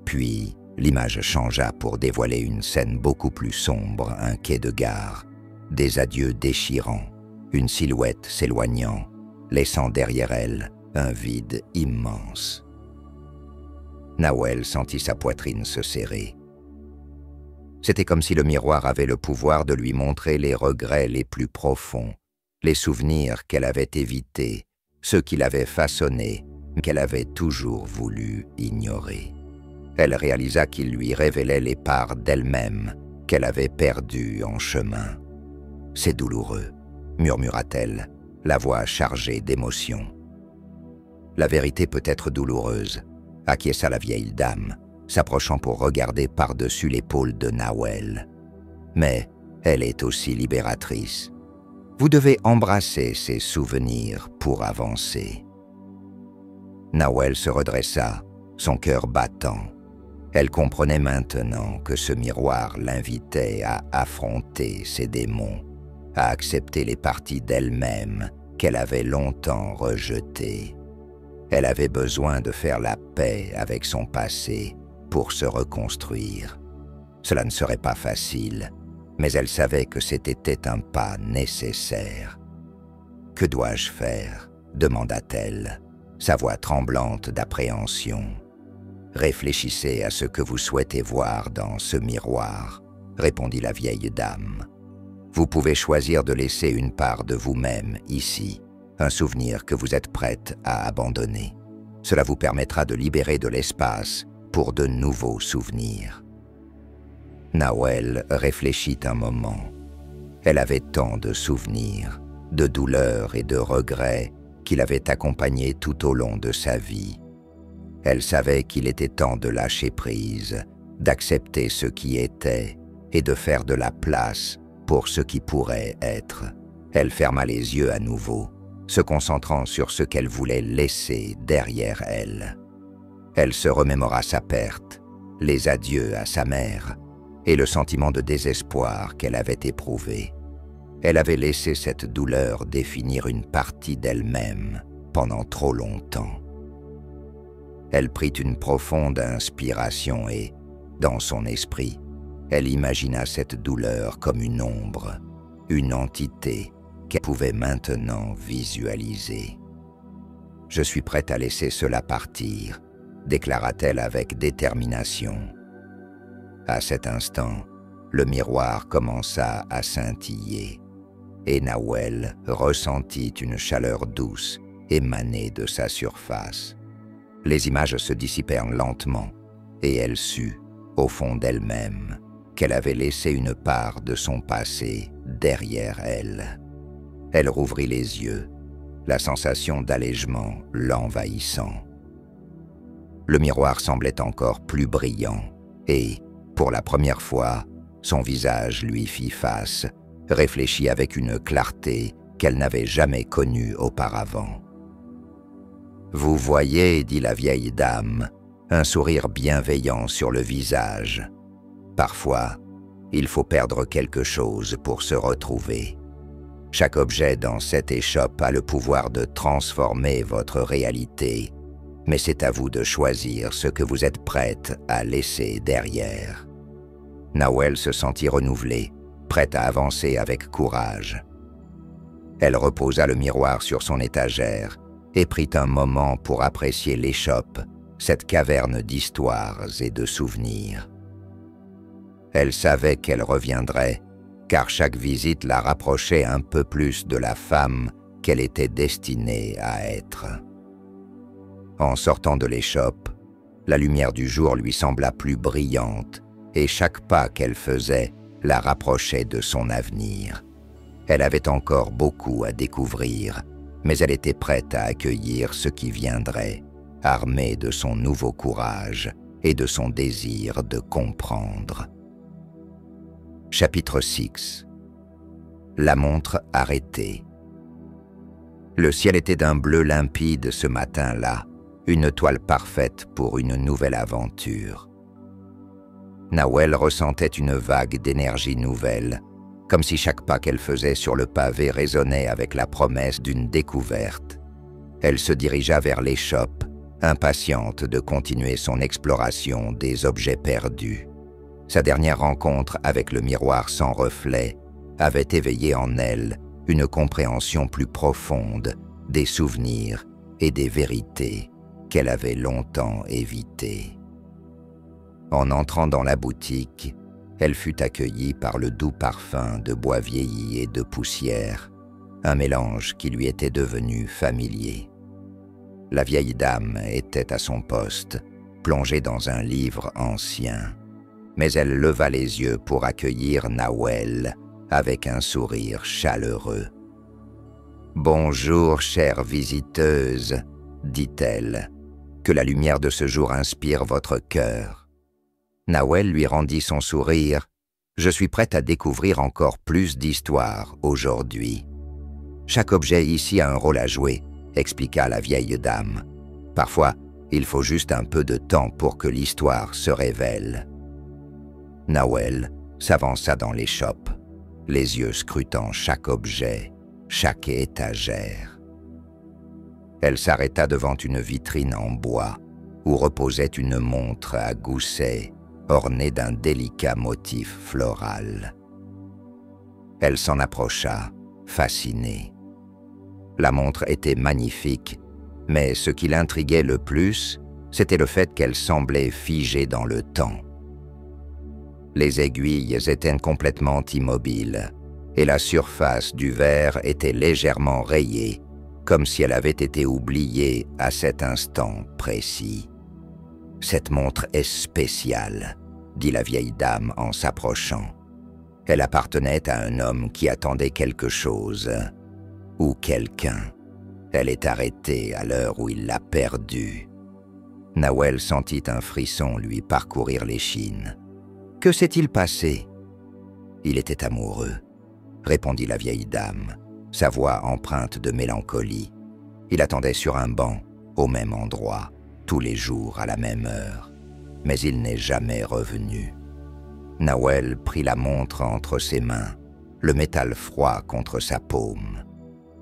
A: Puis, l'image changea pour dévoiler une scène beaucoup plus sombre, un quai de gare, des adieux déchirants, une silhouette s'éloignant, laissant derrière elle un vide immense. Nawel sentit sa poitrine se serrer. C'était comme si le miroir avait le pouvoir de lui montrer les regrets les plus profonds, les souvenirs qu'elle avait évités, ceux qui l'avaient façonnée, qu'elle avait toujours voulu ignorer. Elle réalisa qu'il lui révélait les parts d'elle-même qu'elle avait perdues en chemin. « C'est douloureux », murmura-t-elle, la voix chargée d'émotion. « La vérité peut être douloureuse », acquiesça la vieille dame, s'approchant pour regarder par-dessus l'épaule de Nawel. « Mais elle est aussi libératrice. Vous devez embrasser ces souvenirs pour avancer. » Nawel se redressa, son cœur battant. Elle comprenait maintenant que ce miroir l'invitait à affronter ses démons, à accepter les parties d'elle-même qu'elle avait longtemps rejetées. Elle avait besoin de faire la paix avec son passé pour se reconstruire. Cela ne serait pas facile, mais elle savait que c'était un pas nécessaire. « Que dois-je faire ?» demanda-t-elle, sa voix tremblante d'appréhension. « Réfléchissez à ce que vous souhaitez voir dans ce miroir, » répondit la vieille dame. « Vous pouvez choisir de laisser une part de vous-même ici, un souvenir que vous êtes prête à abandonner. Cela vous permettra de libérer de l'espace pour de nouveaux souvenirs. » Nawel réfléchit un moment. Elle avait tant de souvenirs, de douleurs et de regrets qui l'avaient accompagnée tout au long de sa vie. Elle savait qu'il était temps de lâcher prise, d'accepter ce qui était et de faire de la place pour ce qui pourrait être. Elle ferma les yeux à nouveau, se concentrant sur ce qu'elle voulait laisser derrière elle. Elle se remémora sa perte, les adieux à sa mère et le sentiment de désespoir qu'elle avait éprouvé. Elle avait laissé cette douleur définir une partie d'elle-même pendant trop longtemps. Elle prit une profonde inspiration et, dans son esprit, elle imagina cette douleur comme une ombre, une entité qu'elle pouvait maintenant visualiser. « Je suis prête à laisser cela partir », déclara-t-elle avec détermination. À cet instant, le miroir commença à scintiller, et Nawel ressentit une chaleur douce émaner de sa surface. Les images se dissipèrent lentement, et elle sut, au fond d'elle-même, qu'elle avait laissé une part de son passé derrière elle. Elle rouvrit les yeux, la sensation d'allègement l'envahissant. Le miroir semblait encore plus brillant, et, pour la première fois, son visage lui fit face, réfléchi avec une clarté qu'elle n'avait jamais connue auparavant. « Vous voyez, » dit la vieille dame, un sourire bienveillant sur le visage. « Parfois, il faut perdre quelque chose pour se retrouver. Chaque objet dans cette échoppe a le pouvoir de transformer votre réalité, mais c'est à vous de choisir ce que vous êtes prête à laisser derrière. » Nawel se sentit renouvelée, prête à avancer avec courage. Elle reposa le miroir sur son étagère et prit un moment pour apprécier l'échoppe, cette caverne d'histoires et de souvenirs. Elle savait qu'elle reviendrait, car chaque visite la rapprochait un peu plus de la femme qu'elle était destinée à être. En sortant de l'échoppe, la lumière du jour lui sembla plus brillante, et chaque pas qu'elle faisait la rapprochait de son avenir. Elle avait encore beaucoup à découvrir, mais elle était prête à accueillir ce qui viendrait, armée de son nouveau courage et de son désir de comprendre. Chapitre 6. La montre arrêtée. Le ciel était d'un bleu limpide ce matin-là, une toile parfaite pour une nouvelle aventure. Nawel ressentait une vague d'énergie nouvelle, comme si chaque pas qu'elle faisait sur le pavé résonnait avec la promesse d'une découverte. Elle se dirigea vers l'échoppe, impatiente de continuer son exploration des objets perdus. Sa dernière rencontre avec le miroir sans reflet avait éveillé en elle une compréhension plus profonde des souvenirs et des vérités qu'elle avait longtemps évitées. En entrant dans la boutique, elle fut accueillie par le doux parfum de bois vieilli et de poussière, un mélange qui lui était devenu familier. La vieille dame était à son poste, plongée dans un livre ancien, mais elle leva les yeux pour accueillir Nawel avec un sourire chaleureux. « Bonjour, chère visiteuse, dit-elle, que la lumière de ce jour inspire votre cœur. » Nawel lui rendit son sourire. « Je suis prête à découvrir encore plus d'histoires aujourd'hui. » « Chaque objet ici a un rôle à jouer, » expliqua la vieille dame. « Parfois, il faut juste un peu de temps pour que l'histoire se révèle. » Nawel s'avança dans l'échoppe, les yeux scrutant chaque objet, chaque étagère. Elle s'arrêta devant une vitrine en bois où reposait une montre à gousset ornée d'un délicat motif floral. Elle s'en approcha, fascinée. La montre était magnifique, mais ce qui l'intriguait le plus, c'était le fait qu'elle semblait figée dans le temps. Les aiguilles étaient complètement immobiles, et la surface du verre était légèrement rayée, comme si elle avait été oubliée à cet instant précis. « Cette montre est spéciale, » dit la vieille dame en s'approchant. Elle appartenait à un homme qui attendait quelque chose, ou quelqu'un. Elle est arrêtée à l'heure où il l'a perdue. Nawel sentit un frisson lui parcourir l'échine. « Que s'est-il passé ?»« Il était amoureux, » répondit la vieille dame, sa voix empreinte de mélancolie. « Il attendait sur un banc, au même endroit, tous les jours à la même heure, mais il n'est jamais revenu. » Nawel prit la montre entre ses mains, le métal froid contre sa paume.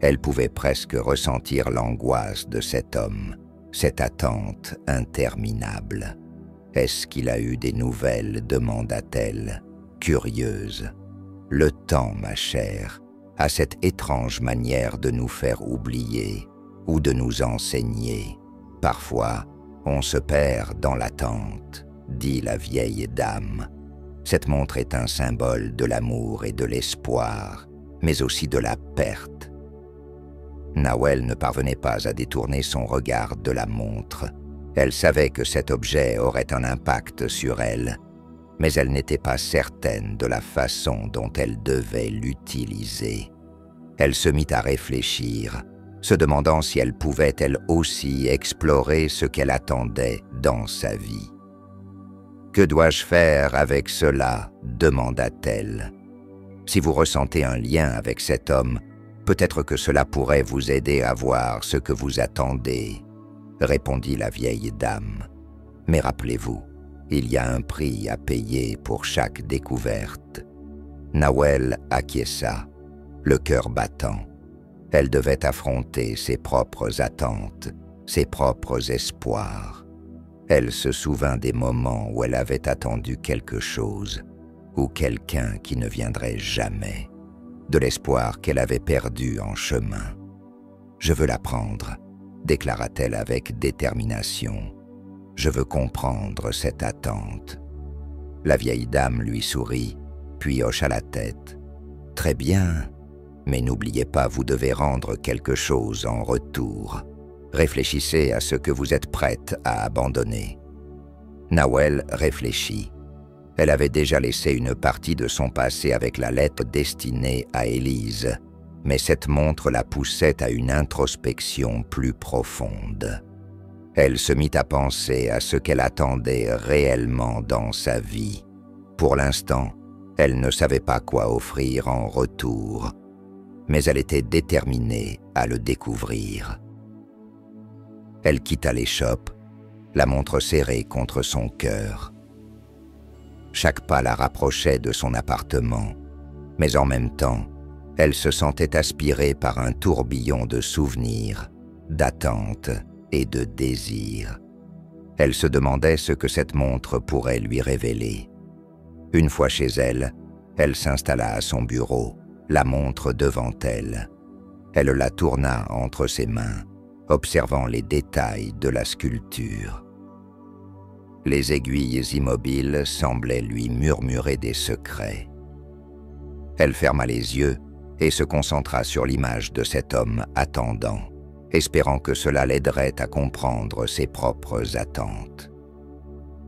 A: Elle pouvait presque ressentir l'angoisse de cet homme, cette attente interminable. « Est-ce qu'il a eu des nouvelles ?» demanda-t-elle, curieuse. « Le temps, ma chère, a cette étrange manière de nous faire oublier ou de nous enseigner. Parfois, on se perd dans l'attente, » dit la vieille dame. « Cette montre est un symbole de l'amour et de l'espoir, mais aussi de la perte. » Nawel ne parvenait pas à détourner son regard de la montre. Elle savait que cet objet aurait un impact sur elle, mais elle n'était pas certaine de la façon dont elle devait l'utiliser. Elle se mit à réfléchir, se demandant si elle pouvait elle aussi explorer ce qu'elle attendait dans sa vie. « Que dois-je faire avec cela ?» demanda-t-elle. « Si vous ressentez un lien avec cet homme, peut-être que cela pourrait vous aider à voir ce que vous attendez, » répondit la vieille dame. « Mais rappelez-vous, il y a un prix à payer pour chaque découverte. » Nawel acquiesça, le cœur battant. Elle devait affronter ses propres attentes, ses propres espoirs. Elle se souvint des moments où elle avait attendu quelque chose, ou quelqu'un qui ne viendrait jamais, de l'espoir qu'elle avait perdu en chemin. « Je veux l'apprendre », déclara-t-elle avec détermination. « Je veux comprendre cette attente. » La vieille dame lui sourit, puis hocha la tête. « Très bien, mais n'oubliez pas, vous devez rendre quelque chose en retour. Réfléchissez à ce que vous êtes prête à abandonner. » Nawel réfléchit. Elle avait déjà laissé une partie de son passé avec la lettre destinée à Élise, mais cette montre la poussait à une introspection plus profonde. Elle se mit à penser à ce qu'elle attendait réellement dans sa vie. Pour l'instant, elle ne savait pas quoi offrir en retour. mais elle était déterminée à le découvrir. Elle quitta l'échoppe, la montre serrée contre son cœur. Chaque pas la rapprochait de son appartement, mais en même temps, elle se sentait aspirée par un tourbillon de souvenirs, d'attentes et de désirs. Elle se demandait ce que cette montre pourrait lui révéler. Une fois chez elle, elle s'installa à son bureau, la montre devant elle. Elle la tourna entre ses mains, observant les détails de la sculpture. Les aiguilles immobiles semblaient lui murmurer des secrets. Elle ferma les yeux et se concentra sur l'image de cet homme attendant, espérant que cela l'aiderait à comprendre ses propres attentes.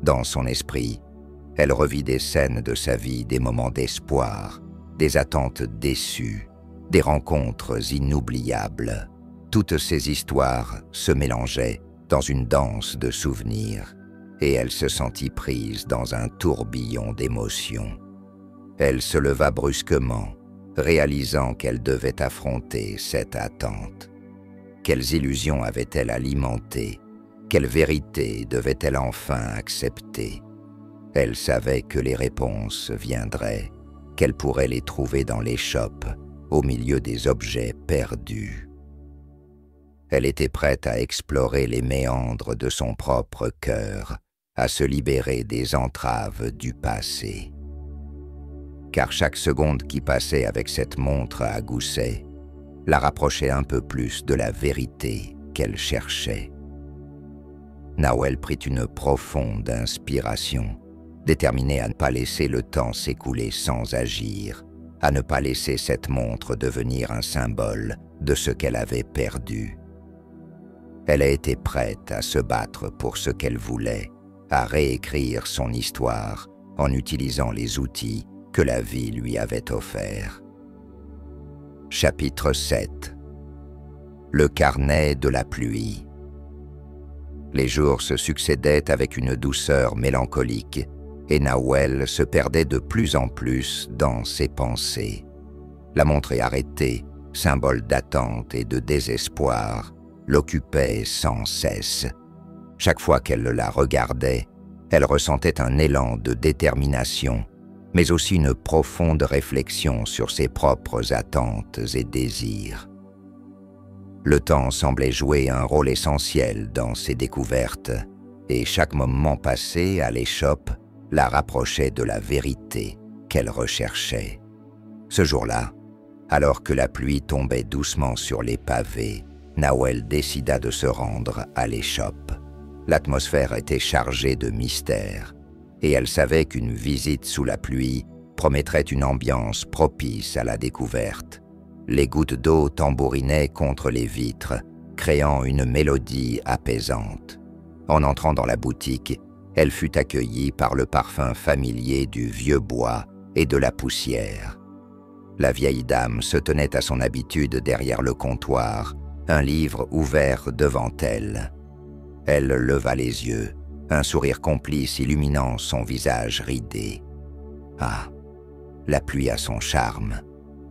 A: Dans son esprit, elle revit des scènes de sa vie, des moments d'espoir, des attentes déçues, des rencontres inoubliables. Toutes ces histoires se mélangeaient dans une danse de souvenirs, et elle se sentit prise dans un tourbillon d'émotions. Elle se leva brusquement, réalisant qu'elle devait affronter cette attente. Quelles illusions avait-elle alimentées? Quelle vérité devait-elle enfin accepter? Elle savait que les réponses viendraient, qu'elle pourrait les trouver dans l'échoppe, au milieu des objets perdus. Elle était prête à explorer les méandres de son propre cœur, à se libérer des entraves du passé. Car chaque seconde qui passait avec cette montre à gousset la rapprochait un peu plus de la vérité qu'elle cherchait. Nawel prit une profonde inspiration, déterminée à ne pas laisser le temps s'écouler sans agir, à ne pas laisser cette montre devenir un symbole de ce qu'elle avait perdu. Elle a été prête à se battre pour ce qu'elle voulait, à réécrire son histoire en utilisant les outils que la vie lui avait offerts. Chapitre 7. Le carnet de la pluie. Les jours se succédaient avec une douceur mélancolique, et Nawel se perdait de plus en plus dans ses pensées. La montre arrêtée, symbole d'attente et de désespoir, l'occupait sans cesse. Chaque fois qu'elle la regardait, elle ressentait un élan de détermination, mais aussi une profonde réflexion sur ses propres attentes et désirs. Le temps semblait jouer un rôle essentiel dans ses découvertes, et chaque moment passé à l'échoppe la rapprochait de la vérité qu'elle recherchait. Ce jour-là, alors que la pluie tombait doucement sur les pavés, Nawel décida de se rendre à l'échoppe. L'atmosphère était chargée de mystère, et elle savait qu'une visite sous la pluie promettrait une ambiance propice à la découverte. Les gouttes d'eau tambourinaient contre les vitres, créant une mélodie apaisante. En entrant dans la boutique, elle fut accueillie par le parfum familier du vieux bois et de la poussière. La vieille dame se tenait à son habitude derrière le comptoir, un livre ouvert devant elle. Elle leva les yeux, un sourire complice illuminant son visage ridé. « Ah, la pluie a son charme,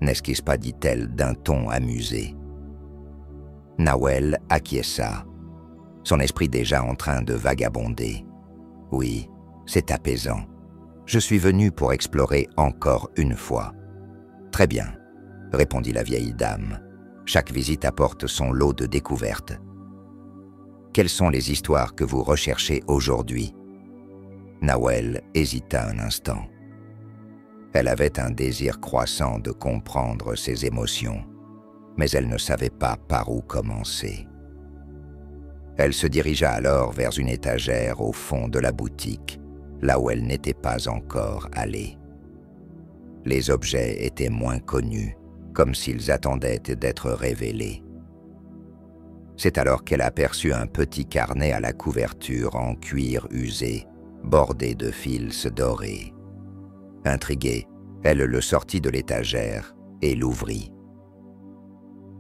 A: n'est-ce pas ?» dit-elle d'un ton amusé. Nawel acquiesça, son esprit déjà en train de vagabonder. « Oui, c'est apaisant. Je suis venu pour explorer encore une fois. »« Très bien, » répondit la vieille dame. « Chaque visite apporte son lot de découvertes. Quelles sont les histoires que vous recherchez aujourd'hui ?» Nawel hésita un instant. Elle avait un désir croissant de comprendre ses émotions, mais elle ne savait pas par où commencer. Elle se dirigea alors vers une étagère au fond de la boutique, là où elle n'était pas encore allée. Les objets étaient moins connus, comme s'ils attendaient d'être révélés. C'est alors qu'elle aperçut un petit carnet à la couverture en cuir usé, bordé de fils dorés. Intriguée, elle le sortit de l'étagère et l'ouvrit.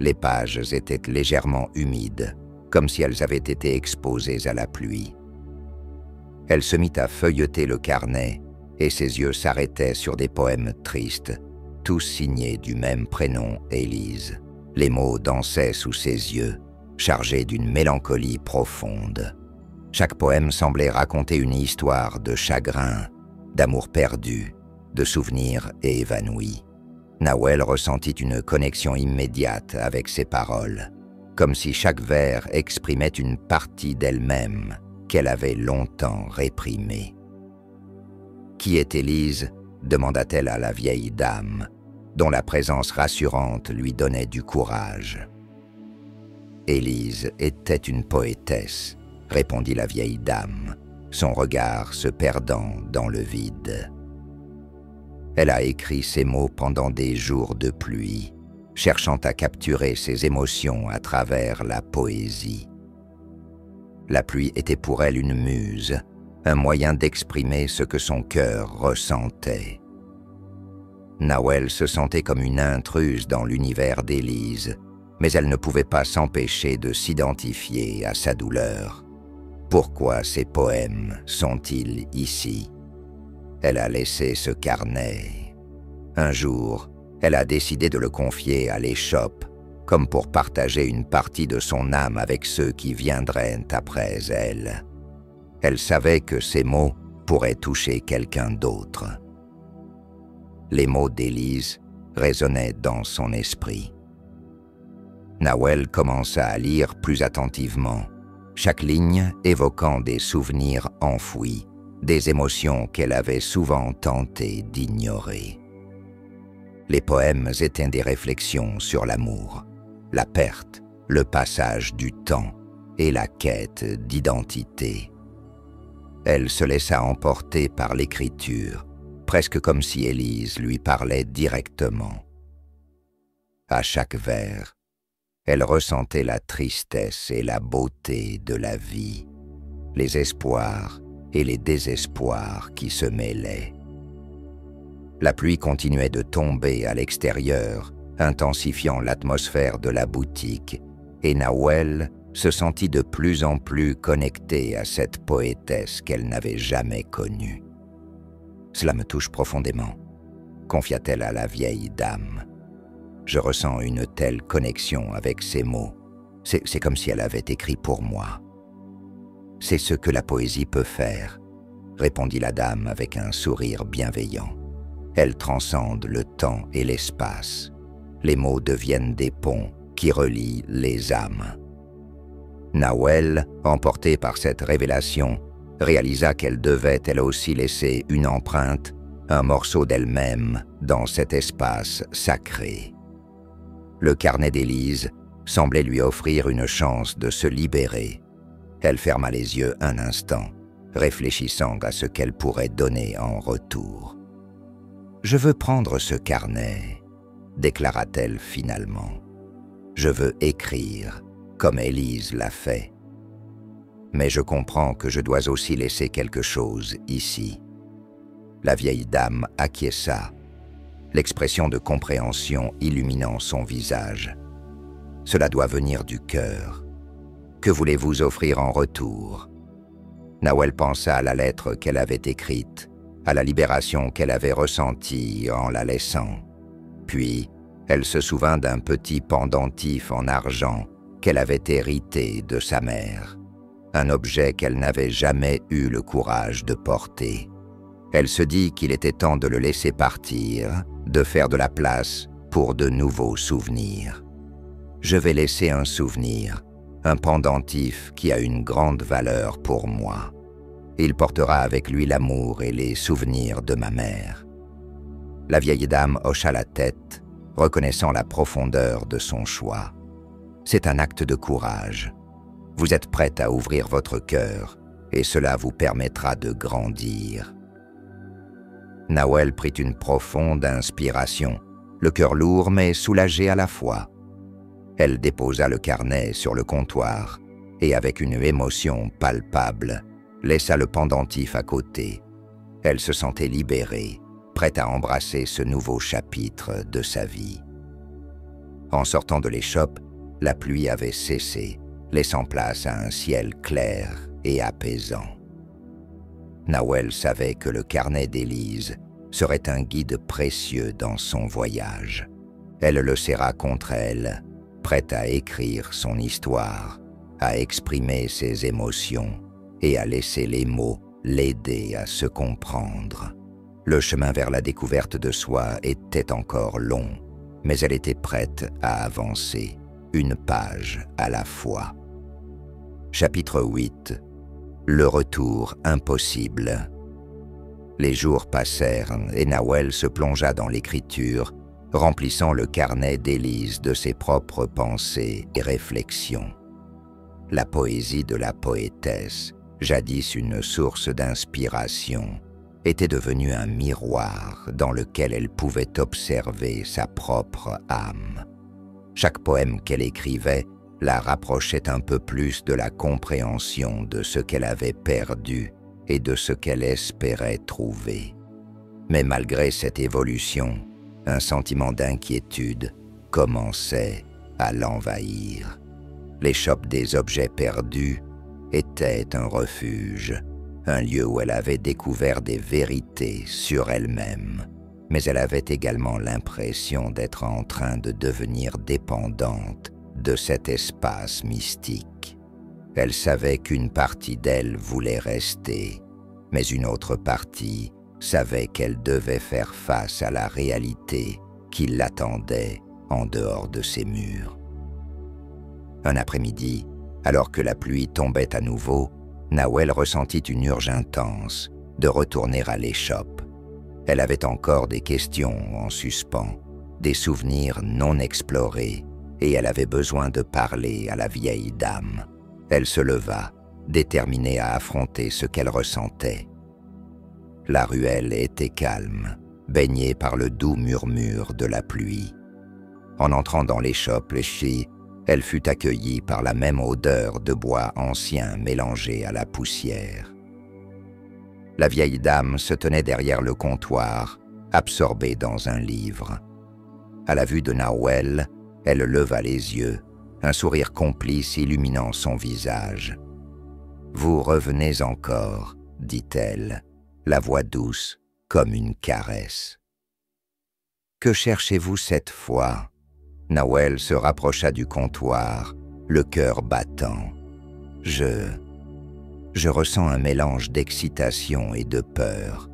A: Les pages étaient légèrement humides, comme si elles avaient été exposées à la pluie. Elle se mit à feuilleter le carnet et ses yeux s'arrêtaient sur des poèmes tristes, tous signés du même prénom Élise. Les mots dansaient sous ses yeux, chargés d'une mélancolie profonde. Chaque poème semblait raconter une histoire de chagrin, d'amour perdu, de souvenirs évanouis. Nawel ressentit une connexion immédiate avec ces paroles, comme si chaque vers exprimait une partie d'elle-même qu'elle avait longtemps réprimée. « Qui est Élise ?» demanda-t-elle à la vieille dame, dont la présence rassurante lui donnait du courage. « Élise était une poétesse, » répondit la vieille dame, son regard se perdant dans le vide. Elle a écrit ces mots pendant des jours de pluie, cherchant à capturer ses émotions à travers la poésie. La pluie était pour elle une muse, un moyen d'exprimer ce que son cœur ressentait. Nawel se sentait comme une intruse dans l'univers d'Élise, mais elle ne pouvait pas s'empêcher de s'identifier à sa douleur. Pourquoi ces poèmes sont-ils ici? Elle a laissé ce carnet. Un jour, elle a décidé de le confier à l'échoppe, comme pour partager une partie de son âme avec ceux qui viendraient après elle. Elle savait que ces mots pourraient toucher quelqu'un d'autre. Les mots d'Élise résonnaient dans son esprit. Nawel commença à lire plus attentivement, chaque ligne évoquant des souvenirs enfouis, des émotions qu'elle avait souvent tenté d'ignorer. Les poèmes étaient des réflexions sur l'amour, la perte, le passage du temps et la quête d'identité. Elle se laissa emporter par l'écriture, presque comme si Élise lui parlait directement. À chaque vers, elle ressentait la tristesse et la beauté de la vie, les espoirs et les désespoirs qui se mêlaient. La pluie continuait de tomber à l'extérieur, intensifiant l'atmosphère de la boutique, et Nawel se sentit de plus en plus connectée à cette poétesse qu'elle n'avait jamais connue. « Cela me touche profondément », confia-t-elle à la vieille dame. « Je ressens une telle connexion avec ces mots. C'est comme si elle avait écrit pour moi. »« C'est ce que la poésie peut faire, » répondit la dame avec un sourire bienveillant. « Elle transcende le temps et l'espace. Les mots deviennent des ponts qui relient les âmes. » Nawel, emportée par cette révélation, réalisa qu'elle devait elle aussi laisser une empreinte, un morceau d'elle-même dans cet espace sacré. Le carnet d'Élise semblait lui offrir une chance de se libérer. Elle ferma les yeux un instant, réfléchissant à ce qu'elle pourrait donner en retour. « Je veux prendre ce carnet, » déclara-t-elle finalement. « Je veux écrire, comme Élise l'a fait. Mais je comprends que je dois aussi laisser quelque chose ici. » La vieille dame acquiesça, l'expression de compréhension illuminant son visage. « Cela doit venir du cœur. Que voulez-vous offrir en retour ?» Nawel pensa à la lettre qu'elle avait écrite, à la libération qu'elle avait ressentie en la laissant. Puis, elle se souvint d'un petit pendentif en argent qu'elle avait hérité de sa mère, un objet qu'elle n'avait jamais eu le courage de porter. Elle se dit qu'il était temps de le laisser partir, de faire de la place pour de nouveaux souvenirs. « Je vais laisser un souvenir, un pendentif qui a une grande valeur pour moi. Il portera avec lui l'amour et les souvenirs de ma mère. » La vieille dame hocha la tête, reconnaissant la profondeur de son choix. « C'est un acte de courage. Vous êtes prête à ouvrir votre cœur, et cela vous permettra de grandir. » Nawel prit une profonde inspiration, le cœur lourd mais soulagé à la fois. Elle déposa le carnet sur le comptoir et, avec une émotion palpable, laissa le pendentif à côté. Elle se sentait libérée, prête à embrasser ce nouveau chapitre de sa vie. En sortant de l'échoppe, la pluie avait cessé, laissant place à un ciel clair et apaisant. Nawel savait que le carnet d'Élise serait un guide précieux dans son voyage. Elle le serra contre elle, prête à écrire son histoire, à exprimer ses émotions et à laisser les mots l'aider à se comprendre. Le chemin vers la découverte de soi était encore long, mais elle était prête à avancer, une page à la fois. Chapitre 8. Le retour impossible. Les jours passèrent et Nawel se plongea dans l'écriture, remplissant le carnet d'Élise de ses propres pensées et réflexions. La poésie de la poétesse, jadis une source d'inspiration, était devenue un miroir dans lequel elle pouvait observer sa propre âme. Chaque poème qu'elle écrivait la rapprochait un peu plus de la compréhension de ce qu'elle avait perdu et de ce qu'elle espérait trouver. Mais malgré cette évolution, un sentiment d'inquiétude commençait à l'envahir. L'échoppe des objets perdus était un refuge, un lieu où elle avait découvert des vérités sur elle-même, mais elle avait également l'impression d'être en train de devenir dépendante de cet espace mystique. Elle savait qu'une partie d'elle voulait rester, mais une autre partie savait qu'elle devait faire face à la réalité qui l'attendait en dehors de ses murs. Un après-midi, alors que la pluie tombait à nouveau, Nawel ressentit une urge intense de retourner à l'échoppe. Elle avait encore des questions en suspens, des souvenirs non explorés, et elle avait besoin de parler à la vieille dame. Elle se leva, déterminée à affronter ce qu'elle ressentait. La ruelle était calme, baignée par le doux murmure de la pluie. En entrant dans l'échoppe léchée, elle fut accueillie par la même odeur de bois ancien mélangé à la poussière. La vieille dame se tenait derrière le comptoir, absorbée dans un livre. À la vue de Nawel, elle leva les yeux, un sourire complice illuminant son visage. « Vous revenez encore, dit-elle, la voix douce comme une caresse. « Que cherchez-vous cette fois ?» Nawel se rapprocha du comptoir, le cœur battant. « Je ressens un mélange d'excitation et de peur.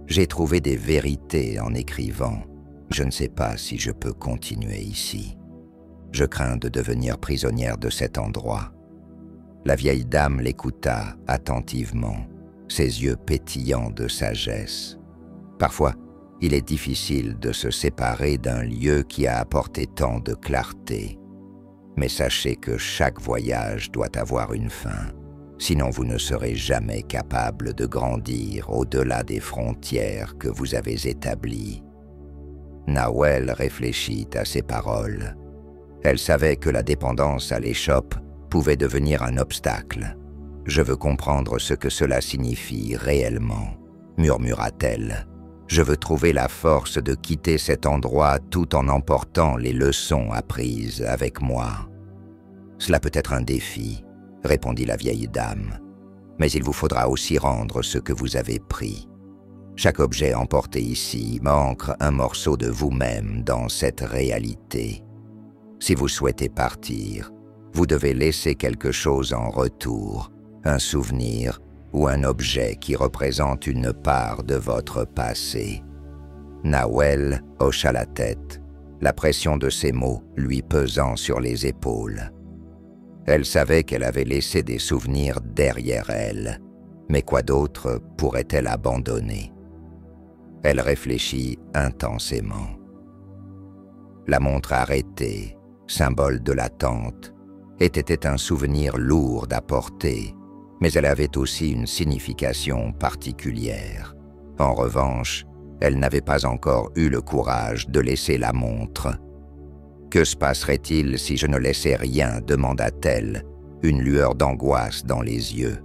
A: J'ai trouvé des vérités en écrivant. Je ne sais pas si je peux continuer ici. Je crains de devenir prisonnière de cet endroit. » La vieille dame l'écouta attentivement, ses yeux pétillants de sagesse. Parfois, il est difficile de se séparer d'un lieu qui a apporté tant de clarté. Mais sachez que chaque voyage doit avoir une fin. Sinon vous ne serez jamais capable de grandir au-delà des frontières que vous avez établies. Nawel réfléchit à ces paroles. Elle savait que la dépendance à l'échoppe pouvait devenir un obstacle. « Je veux comprendre ce que cela signifie réellement, » murmura-t-elle. « Je veux trouver la force de quitter cet endroit tout en emportant les leçons apprises avec moi. » « Cela peut être un défi, » répondit la vieille dame, « mais il vous faudra aussi rendre ce que vous avez pris. Chaque objet emporté ici manque un morceau de vous-même dans cette réalité. Si vous souhaitez partir, vous devez laisser quelque chose en retour, un souvenir ou un objet qui représente une part de votre passé. » Nawel hocha la tête, la pression de ces mots lui pesant sur les épaules. Elle savait qu'elle avait laissé des souvenirs derrière elle, mais quoi d'autre pourrait-elle abandonner? Elle réfléchit intensément. La montre arrêtée, symbole de l'attente, était un souvenir lourd à porter, mais elle avait aussi une signification particulière. En revanche, elle n'avait pas encore eu le courage de laisser la montre. « Que se passerait-il si je ne laissais rien ?» demanda-t-elle, une lueur d'angoisse dans les yeux.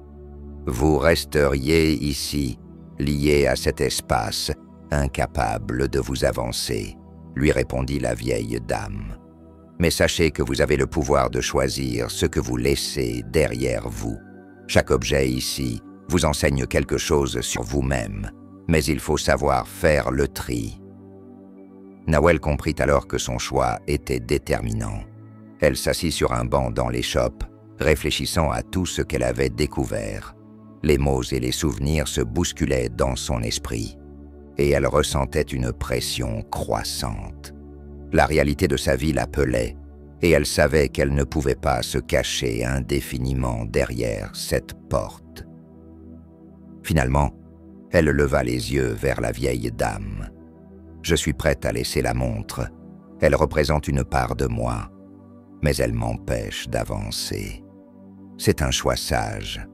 A: « Vous resteriez ici, lié à cet espace, incapable de vous avancer, » lui répondit la vieille dame. « Mais sachez que vous avez le pouvoir de choisir ce que vous laissez derrière vous. Chaque objet ici vous enseigne quelque chose sur vous-même. mais il faut savoir faire le tri. Nawel comprit alors que son choix était déterminant. Elle s'assit sur un banc dans l'échoppe, réfléchissant à tout ce qu'elle avait découvert. Les mots et les souvenirs se bousculaient dans son esprit, et elle ressentait une pression croissante. La réalité de sa vie l'appelait, et elle savait qu'elle ne pouvait pas se cacher indéfiniment derrière cette porte. Finalement, elle leva les yeux vers la vieille dame. « Je suis prête à laisser la montre. Elle représente une part de moi, mais elle m'empêche d'avancer. »« C'est un choix sage, »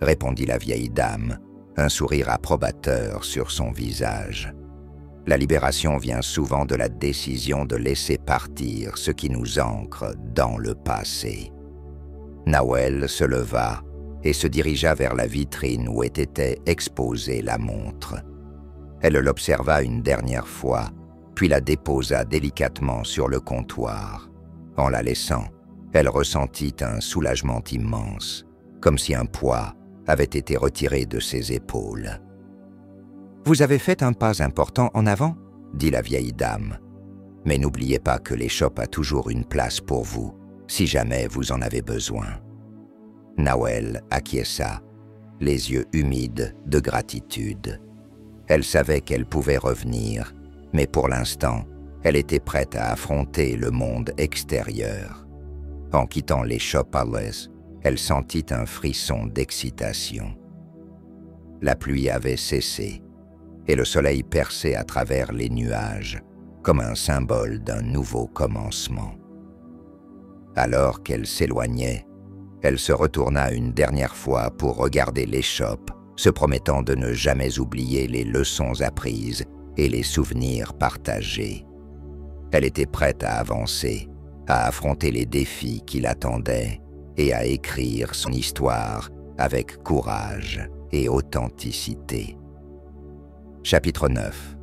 A: répondit la vieille dame, un sourire approbateur sur son visage. « La libération vient souvent de la décision de laisser partir ce qui nous ancre dans le passé. » Nawel se leva et se dirigea vers la vitrine où était exposée la montre. Elle l'observa une dernière fois, puis la déposa délicatement sur le comptoir. En la laissant, elle ressentit un soulagement immense, comme si un poids avait été retiré de ses épaules. « Vous avez fait un pas important en avant ?» dit la vieille dame. « Mais n'oubliez pas que l'échoppe a toujours une place pour vous, si jamais vous en avez besoin. » Nawel acquiesça, les yeux humides de gratitude. Elle savait qu'elle pouvait revenir, mais pour l'instant, elle était prête à affronter le monde extérieur. En quittant l'échoppe Palace, elle sentit un frisson d'excitation. La pluie avait cessé, et le soleil perçait à travers les nuages, comme un symbole d'un nouveau commencement. Alors qu'elle s'éloignait, elle se retourna une dernière fois pour regarder l'échoppe, se promettant de ne jamais oublier les leçons apprises et les souvenirs partagés. Elle était prête à avancer, à affronter les défis qui l'attendaient et à écrire son histoire avec courage et authenticité. Chapitre 9.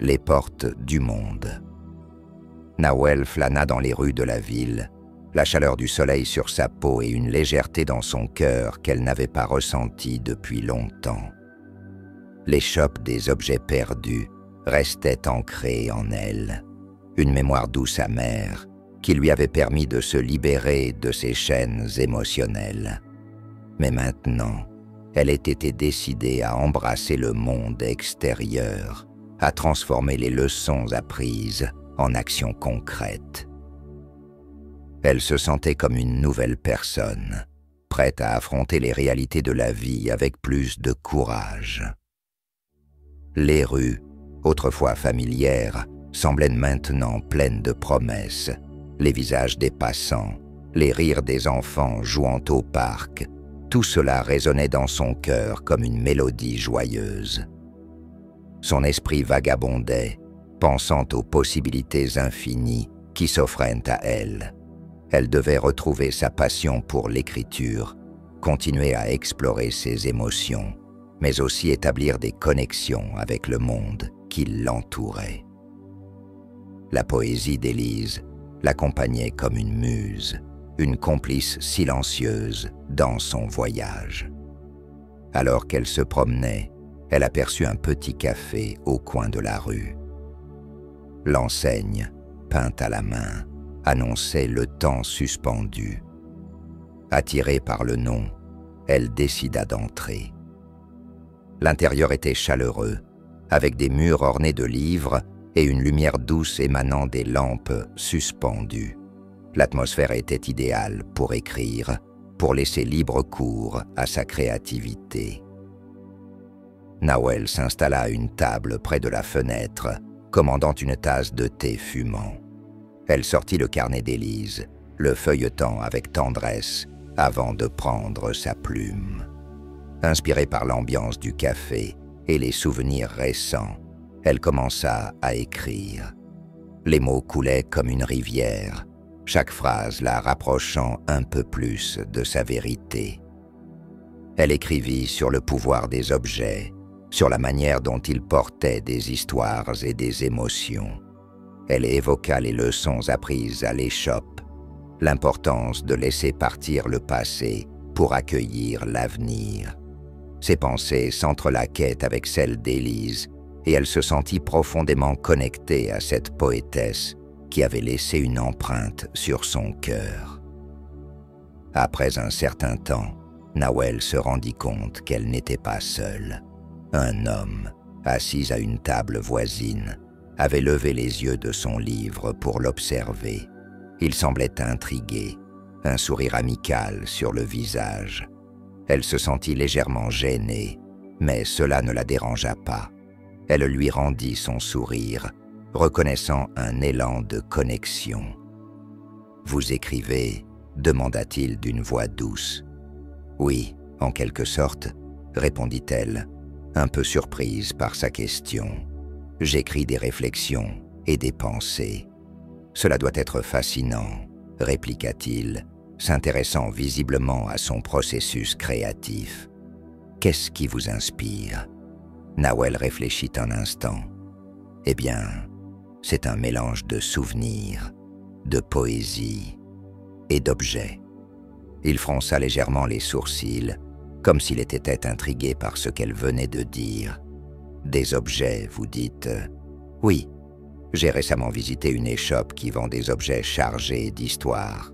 A: Les portes du monde. Nawel flâna dans les rues de la ville, la chaleur du soleil sur sa peau et une légèreté dans son cœur qu'elle n'avait pas ressentie depuis longtemps. L'échoppe des objets perdus restait ancrée en elle, une mémoire douce amère qui lui avait permis de se libérer de ses chaînes émotionnelles. Mais maintenant, elle était décidée à embrasser le monde extérieur, à transformer les leçons apprises en actions concrètes. Elle se sentait comme une nouvelle personne, prête à affronter les réalités de la vie avec plus de courage. Les rues, autrefois familières, semblaient maintenant pleines de promesses. Les visages des passants, les rires des enfants jouant au parc, tout cela résonnait dans son cœur comme une mélodie joyeuse. Son esprit vagabondait, pensant aux possibilités infinies qui s'offraient à elle. Elle devait retrouver sa passion pour l'écriture, continuer à explorer ses émotions, mais aussi établir des connexions avec le monde qui l'entourait. La poésie d'Élise l'accompagnait comme une muse, une complice silencieuse dans son voyage. Alors qu'elle se promenait, elle aperçut un petit café au coin de la rue. L'enseigne, peinte à la main, annonçait le temps suspendu. Attirée par le nom, elle décida d'entrer. L'intérieur était chaleureux, avec des murs ornés de livres et une lumière douce émanant des lampes suspendues. L'atmosphère était idéale pour écrire, pour laisser libre cours à sa créativité. Nawel s'installa à une table près de la fenêtre, commandant une tasse de thé fumant. Elle sortit le carnet d'Élise, le feuilletant avec tendresse avant de prendre sa plume. Inspirée par l'ambiance du café et les souvenirs récents, elle commença à écrire. Les mots coulaient comme une rivière, chaque phrase la rapprochant un peu plus de sa vérité. Elle écrivit sur le pouvoir des objets, sur la manière dont ils portaient des histoires et des émotions. Elle évoqua les leçons apprises à l'échoppe, l'importance de laisser partir le passé pour accueillir l'avenir. Ses pensées s'entrelaquaient avec celles d'Élise, et elle se sentit profondément connectée à cette poétesse qui avait laissé une empreinte sur son cœur. Après un certain temps, Nawel se rendit compte qu'elle n'était pas seule. Un homme, assis à une table voisine, avait levé les yeux de son livre pour l'observer. Il semblait intrigué, un sourire amical sur le visage. Elle se sentit légèrement gênée, mais cela ne la dérangea pas. Elle lui rendit son sourire, reconnaissant un élan de connexion. « Vous écrivez ?» demanda-t-il d'une voix douce. « Oui, en quelque sorte, » répondit-elle, un peu surprise par sa question. « J'écris des réflexions et des pensées. »« Cela doit être fascinant, » répliqua-t-il, s'intéressant visiblement à son processus créatif. « Qu'est-ce qui vous inspire ?» Nawel réfléchit un instant. « Eh bien, c'est un mélange de souvenirs, de poésie et d'objets. » Il fronça légèrement les sourcils, comme s'il était intrigué par ce qu'elle venait de dire. « Des objets, vous dites ? » ?»« Oui, j'ai récemment visité une échoppe qui vend des objets chargés d'histoire.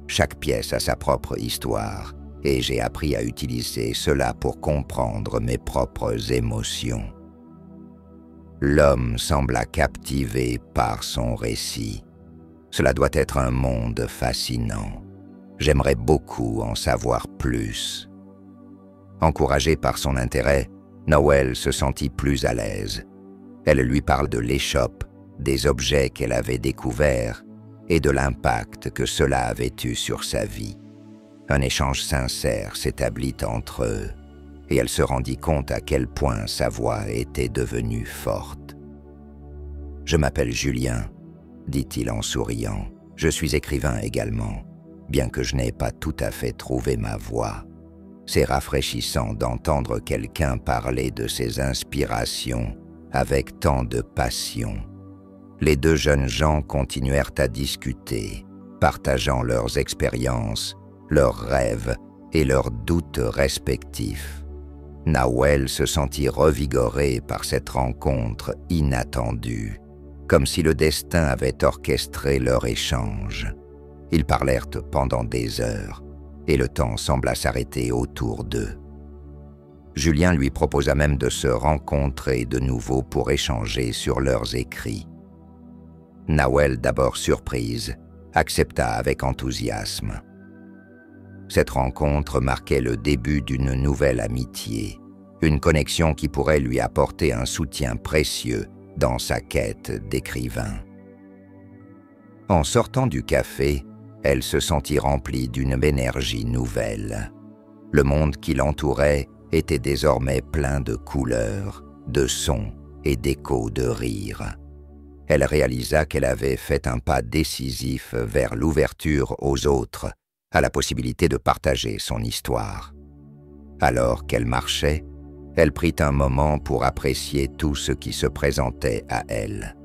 A: Chaque pièce a sa propre histoire, et j'ai appris à utiliser cela pour comprendre mes propres émotions. » L'homme sembla captivé par son récit. « Cela doit être un monde fascinant. J'aimerais beaucoup en savoir plus. » Encouragée par son intérêt, Nawel se sentit plus à l'aise. Elle lui parle de l'échoppe, des objets qu'elle avait découverts et de l'impact que cela avait eu sur sa vie. Un échange sincère s'établit entre eux, et elle se rendit compte à quel point sa voix était devenue forte. « Je m'appelle Julien, » dit-il en souriant. « Je suis écrivain également, bien que je n'ai pas tout à fait trouvé ma voie. C'est rafraîchissant d'entendre quelqu'un parler de ses inspirations avec tant de passion. » Les deux jeunes gens continuèrent à discuter, partageant leurs expériences, leurs rêves et leurs doutes respectifs. Nawel se sentit revigorée par cette rencontre inattendue, comme si le destin avait orchestré leur échange. Ils parlèrent pendant des heures, et le temps sembla s'arrêter autour d'eux. Julien lui proposa même de se rencontrer de nouveau pour échanger sur leurs écrits. Nawel, d'abord surprise, accepta avec enthousiasme. Cette rencontre marquait le début d'une nouvelle amitié, une connexion qui pourrait lui apporter un soutien précieux dans sa quête d'écrivain. En sortant du café, elle se sentit remplie d'une énergie nouvelle. Le monde qui l'entourait était désormais plein de couleurs, de sons et d'échos de rires. Elle réalisa qu'elle avait fait un pas décisif vers l'ouverture aux autres, à la possibilité de partager son histoire. Alors qu'elle marchait, elle prit un moment pour apprécier tout ce qui se présentait à elle.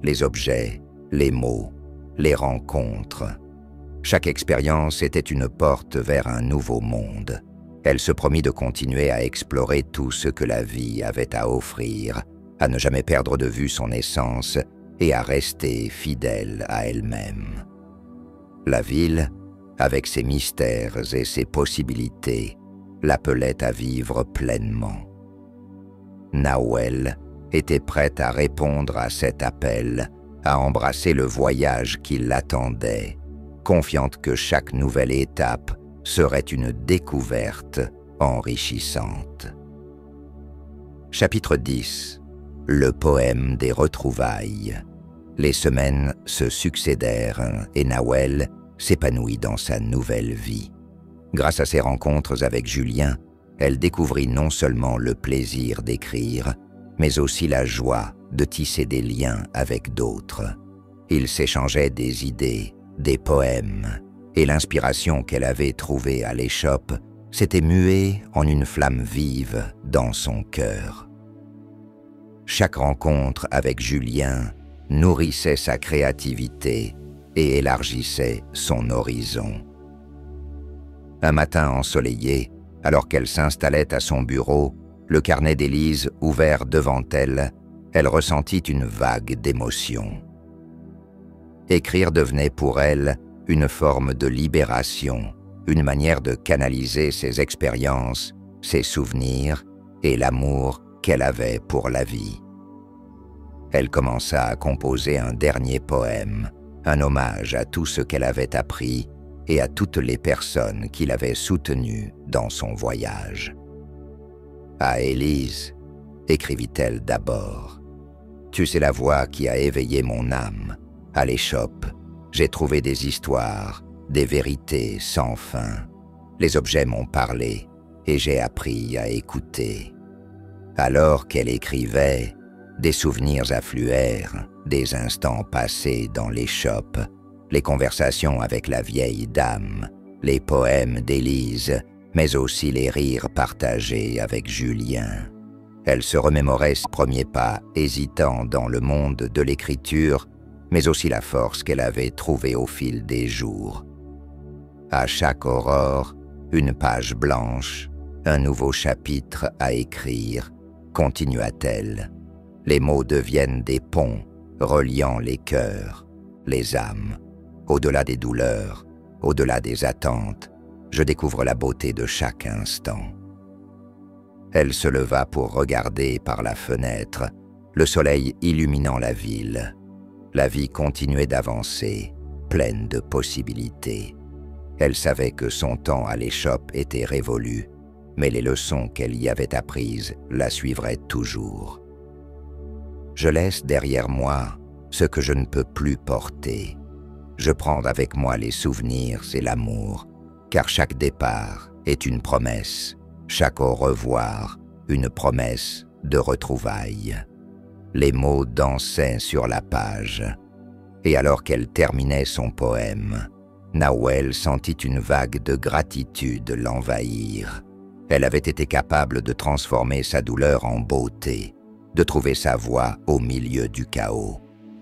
A: Les objets, les mots, les rencontres. Chaque expérience était une porte vers un nouveau monde. Elle se promit de continuer à explorer tout ce que la vie avait à offrir, à ne jamais perdre de vue son essence et à rester fidèle à elle-même. La ville, avec ses mystères et ses possibilités, l'appelait à vivre pleinement. Nawel était prête à répondre à cet appel, à embrasser le voyage qui l'attendait, confiante que chaque nouvelle étape serait une découverte enrichissante. Chapitre 10. Le poème des retrouvailles. Les semaines se succédèrent et Nawel s'épanouit dans sa nouvelle vie. Grâce à ses rencontres avec Julien, elle découvrit non seulement le plaisir d'écrire, mais aussi la joie de tisser des liens avec d'autres. Ils s'échangeaient des idées, des poèmes, et l'inspiration qu'elle avait trouvée à l'échoppe s'était muée en une flamme vive dans son cœur. Chaque rencontre avec Julien nourrissait sa créativité et élargissait son horizon. Un matin ensoleillé, Alors qu'elle s'installait à son bureau, le carnet d'Élise ouvert devant elle, elle ressentit une vague d'émotion. Écrire devenait pour elle une forme de libération, une manière de canaliser ses expériences, ses souvenirs et l'amour qu'elle avait pour la vie. Elle commença à composer un dernier poème, un hommage à tout ce qu'elle avait appris et à toutes les personnes qui l'avaient soutenue dans son voyage. « À Élise, écrivit-elle d'abord, tu sais la voix qui a éveillé mon âme. À l'échoppe, j'ai trouvé des histoires, des vérités sans fin. Les objets m'ont parlé et j'ai appris à écouter. » Alors qu'elle écrivait, des souvenirs affluèrent, des instants passés dans l'échoppe, les conversations avec la vieille dame, les poèmes d'Élise, mais aussi les rires partagés avec Julien. Elle se remémorait ses premiers pas hésitants dans le monde de l'écriture, mais aussi la force qu'elle avait trouvée au fil des jours. À chaque aurore, une page blanche, un nouveau chapitre à écrire, continua-t-elle. Les mots deviennent des ponts, reliant les cœurs, les âmes. Au-delà des douleurs, au-delà des attentes, je découvre la beauté de chaque instant. Elle se leva pour regarder par la fenêtre, le soleil illuminant la ville. La vie continuait d'avancer, pleine de possibilités. Elle savait que son temps à l'échoppe était révolu, mais les leçons qu'elle y avait apprises la suivraient toujours. Je laisse derrière moi ce que je ne peux plus porter. Je prends avec moi les souvenirs et l'amour, car chaque départ est une promesse, chaque au revoir, une promesse de retrouvailles. Les mots dansaient sur la page, et alors qu'elle terminait son poème, Nawel sentit une vague de gratitude l'envahir. Elle avait été capable de transformer sa douleur en beauté, de trouver sa voie au milieu du chaos.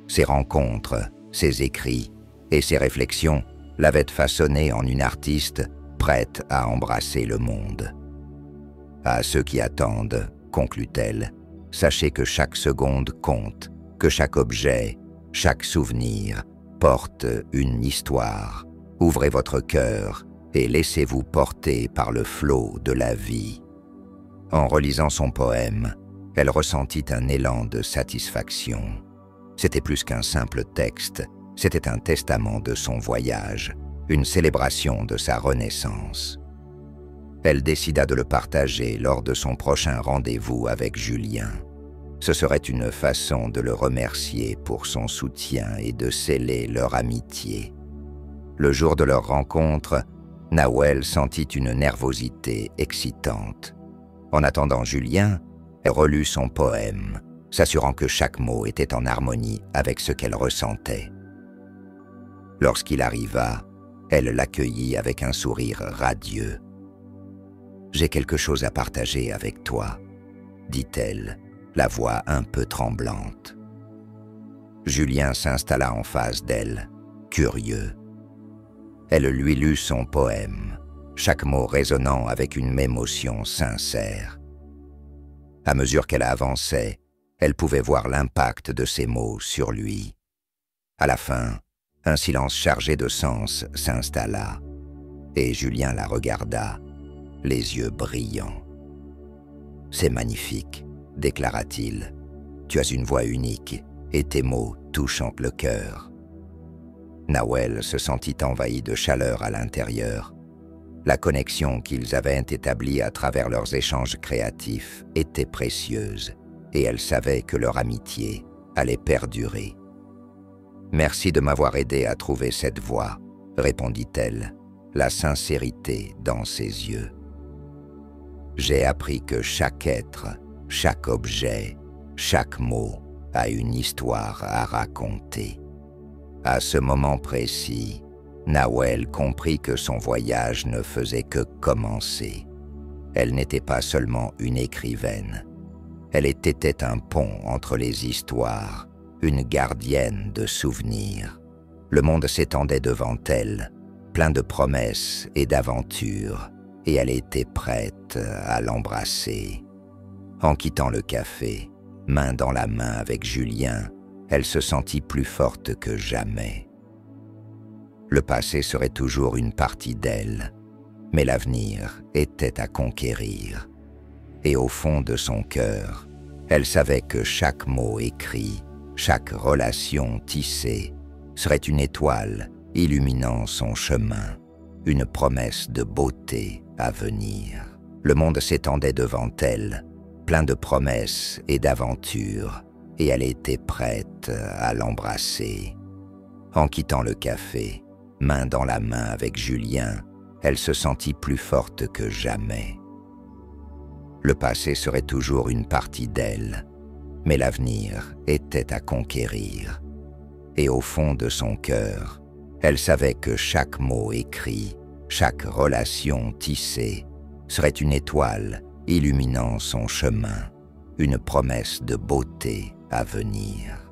A: Ses rencontres, ses écrits et ses réflexions l'avaient façonnée en une artiste prête à embrasser le monde. À ceux qui attendent, conclut-elle, sachez que chaque seconde compte, que chaque objet, chaque souvenir porte une histoire. Ouvrez votre cœur et laissez-vous porter par le flot de la vie. En relisant son poème, elle ressentit un élan de satisfaction. C'était plus qu'un simple texte, c'était un testament de son voyage, une célébration de sa renaissance. Elle décida de le partager lors de son prochain rendez-vous avec Julien. Ce serait une façon de le remercier pour son soutien et de sceller leur amitié. Le jour de leur rencontre, Nawel sentit une nervosité excitante. En attendant Julien, elle relut son poème, s'assurant que chaque mot était en harmonie avec ce qu'elle ressentait. Lorsqu'il arriva, elle l'accueillit avec un sourire radieux. « J'ai quelque chose à partager avec toi », dit-elle, la voix un peu tremblante. Julien s'installa en face d'elle, curieux. Elle lui lut son poème, chaque mot résonnant avec une émotion sincère. À mesure qu'elle avançait, elle pouvait voir l'impact de ses mots sur lui. À la fin, un silence chargé de sens s'installa, et Julien la regarda, les yeux brillants. « C'est magnifique, déclara-t-il. Tu as une voix unique, et tes mots touchent le cœur. » Nawel se sentit envahi de chaleur à l'intérieur. La connexion qu'ils avaient établie à travers leurs échanges créatifs était précieuse, et elle savait que leur amitié allait perdurer. « Merci de m'avoir aidé à trouver cette voie, » répondit-elle, la sincérité dans ses yeux. « J'ai appris que chaque être, chaque objet, chaque mot a une histoire à raconter. » À ce moment précis, Nawel comprit que son voyage ne faisait que commencer. Elle n'était pas seulement une écrivaine. Elle était un pont entre les histoires, une gardienne de souvenirs. Le monde s'étendait devant elle, plein de promesses et d'aventures. et elle était prête à l'embrasser. En quittant le café, main dans la main avec Julien, elle se sentit plus forte que jamais. Le passé serait toujours une partie d'elle, mais l'avenir était à conquérir. Et au fond de son cœur, elle savait que chaque mot écrit, chaque relation tissée, serait une étoile illuminant son chemin, une promesse de beauté à venir. Le monde s'étendait devant elle, plein de promesses et d'aventures, et elle était prête à l'embrasser. En quittant le café, main dans la main avec Julien, elle se sentit plus forte que jamais. Le passé serait toujours une partie d'elle, mais l'avenir était à conquérir. Et au fond de son cœur, elle savait que chaque mot écrit, chaque relation tissée, serait une étoile illuminant son chemin, une promesse de beauté à venir.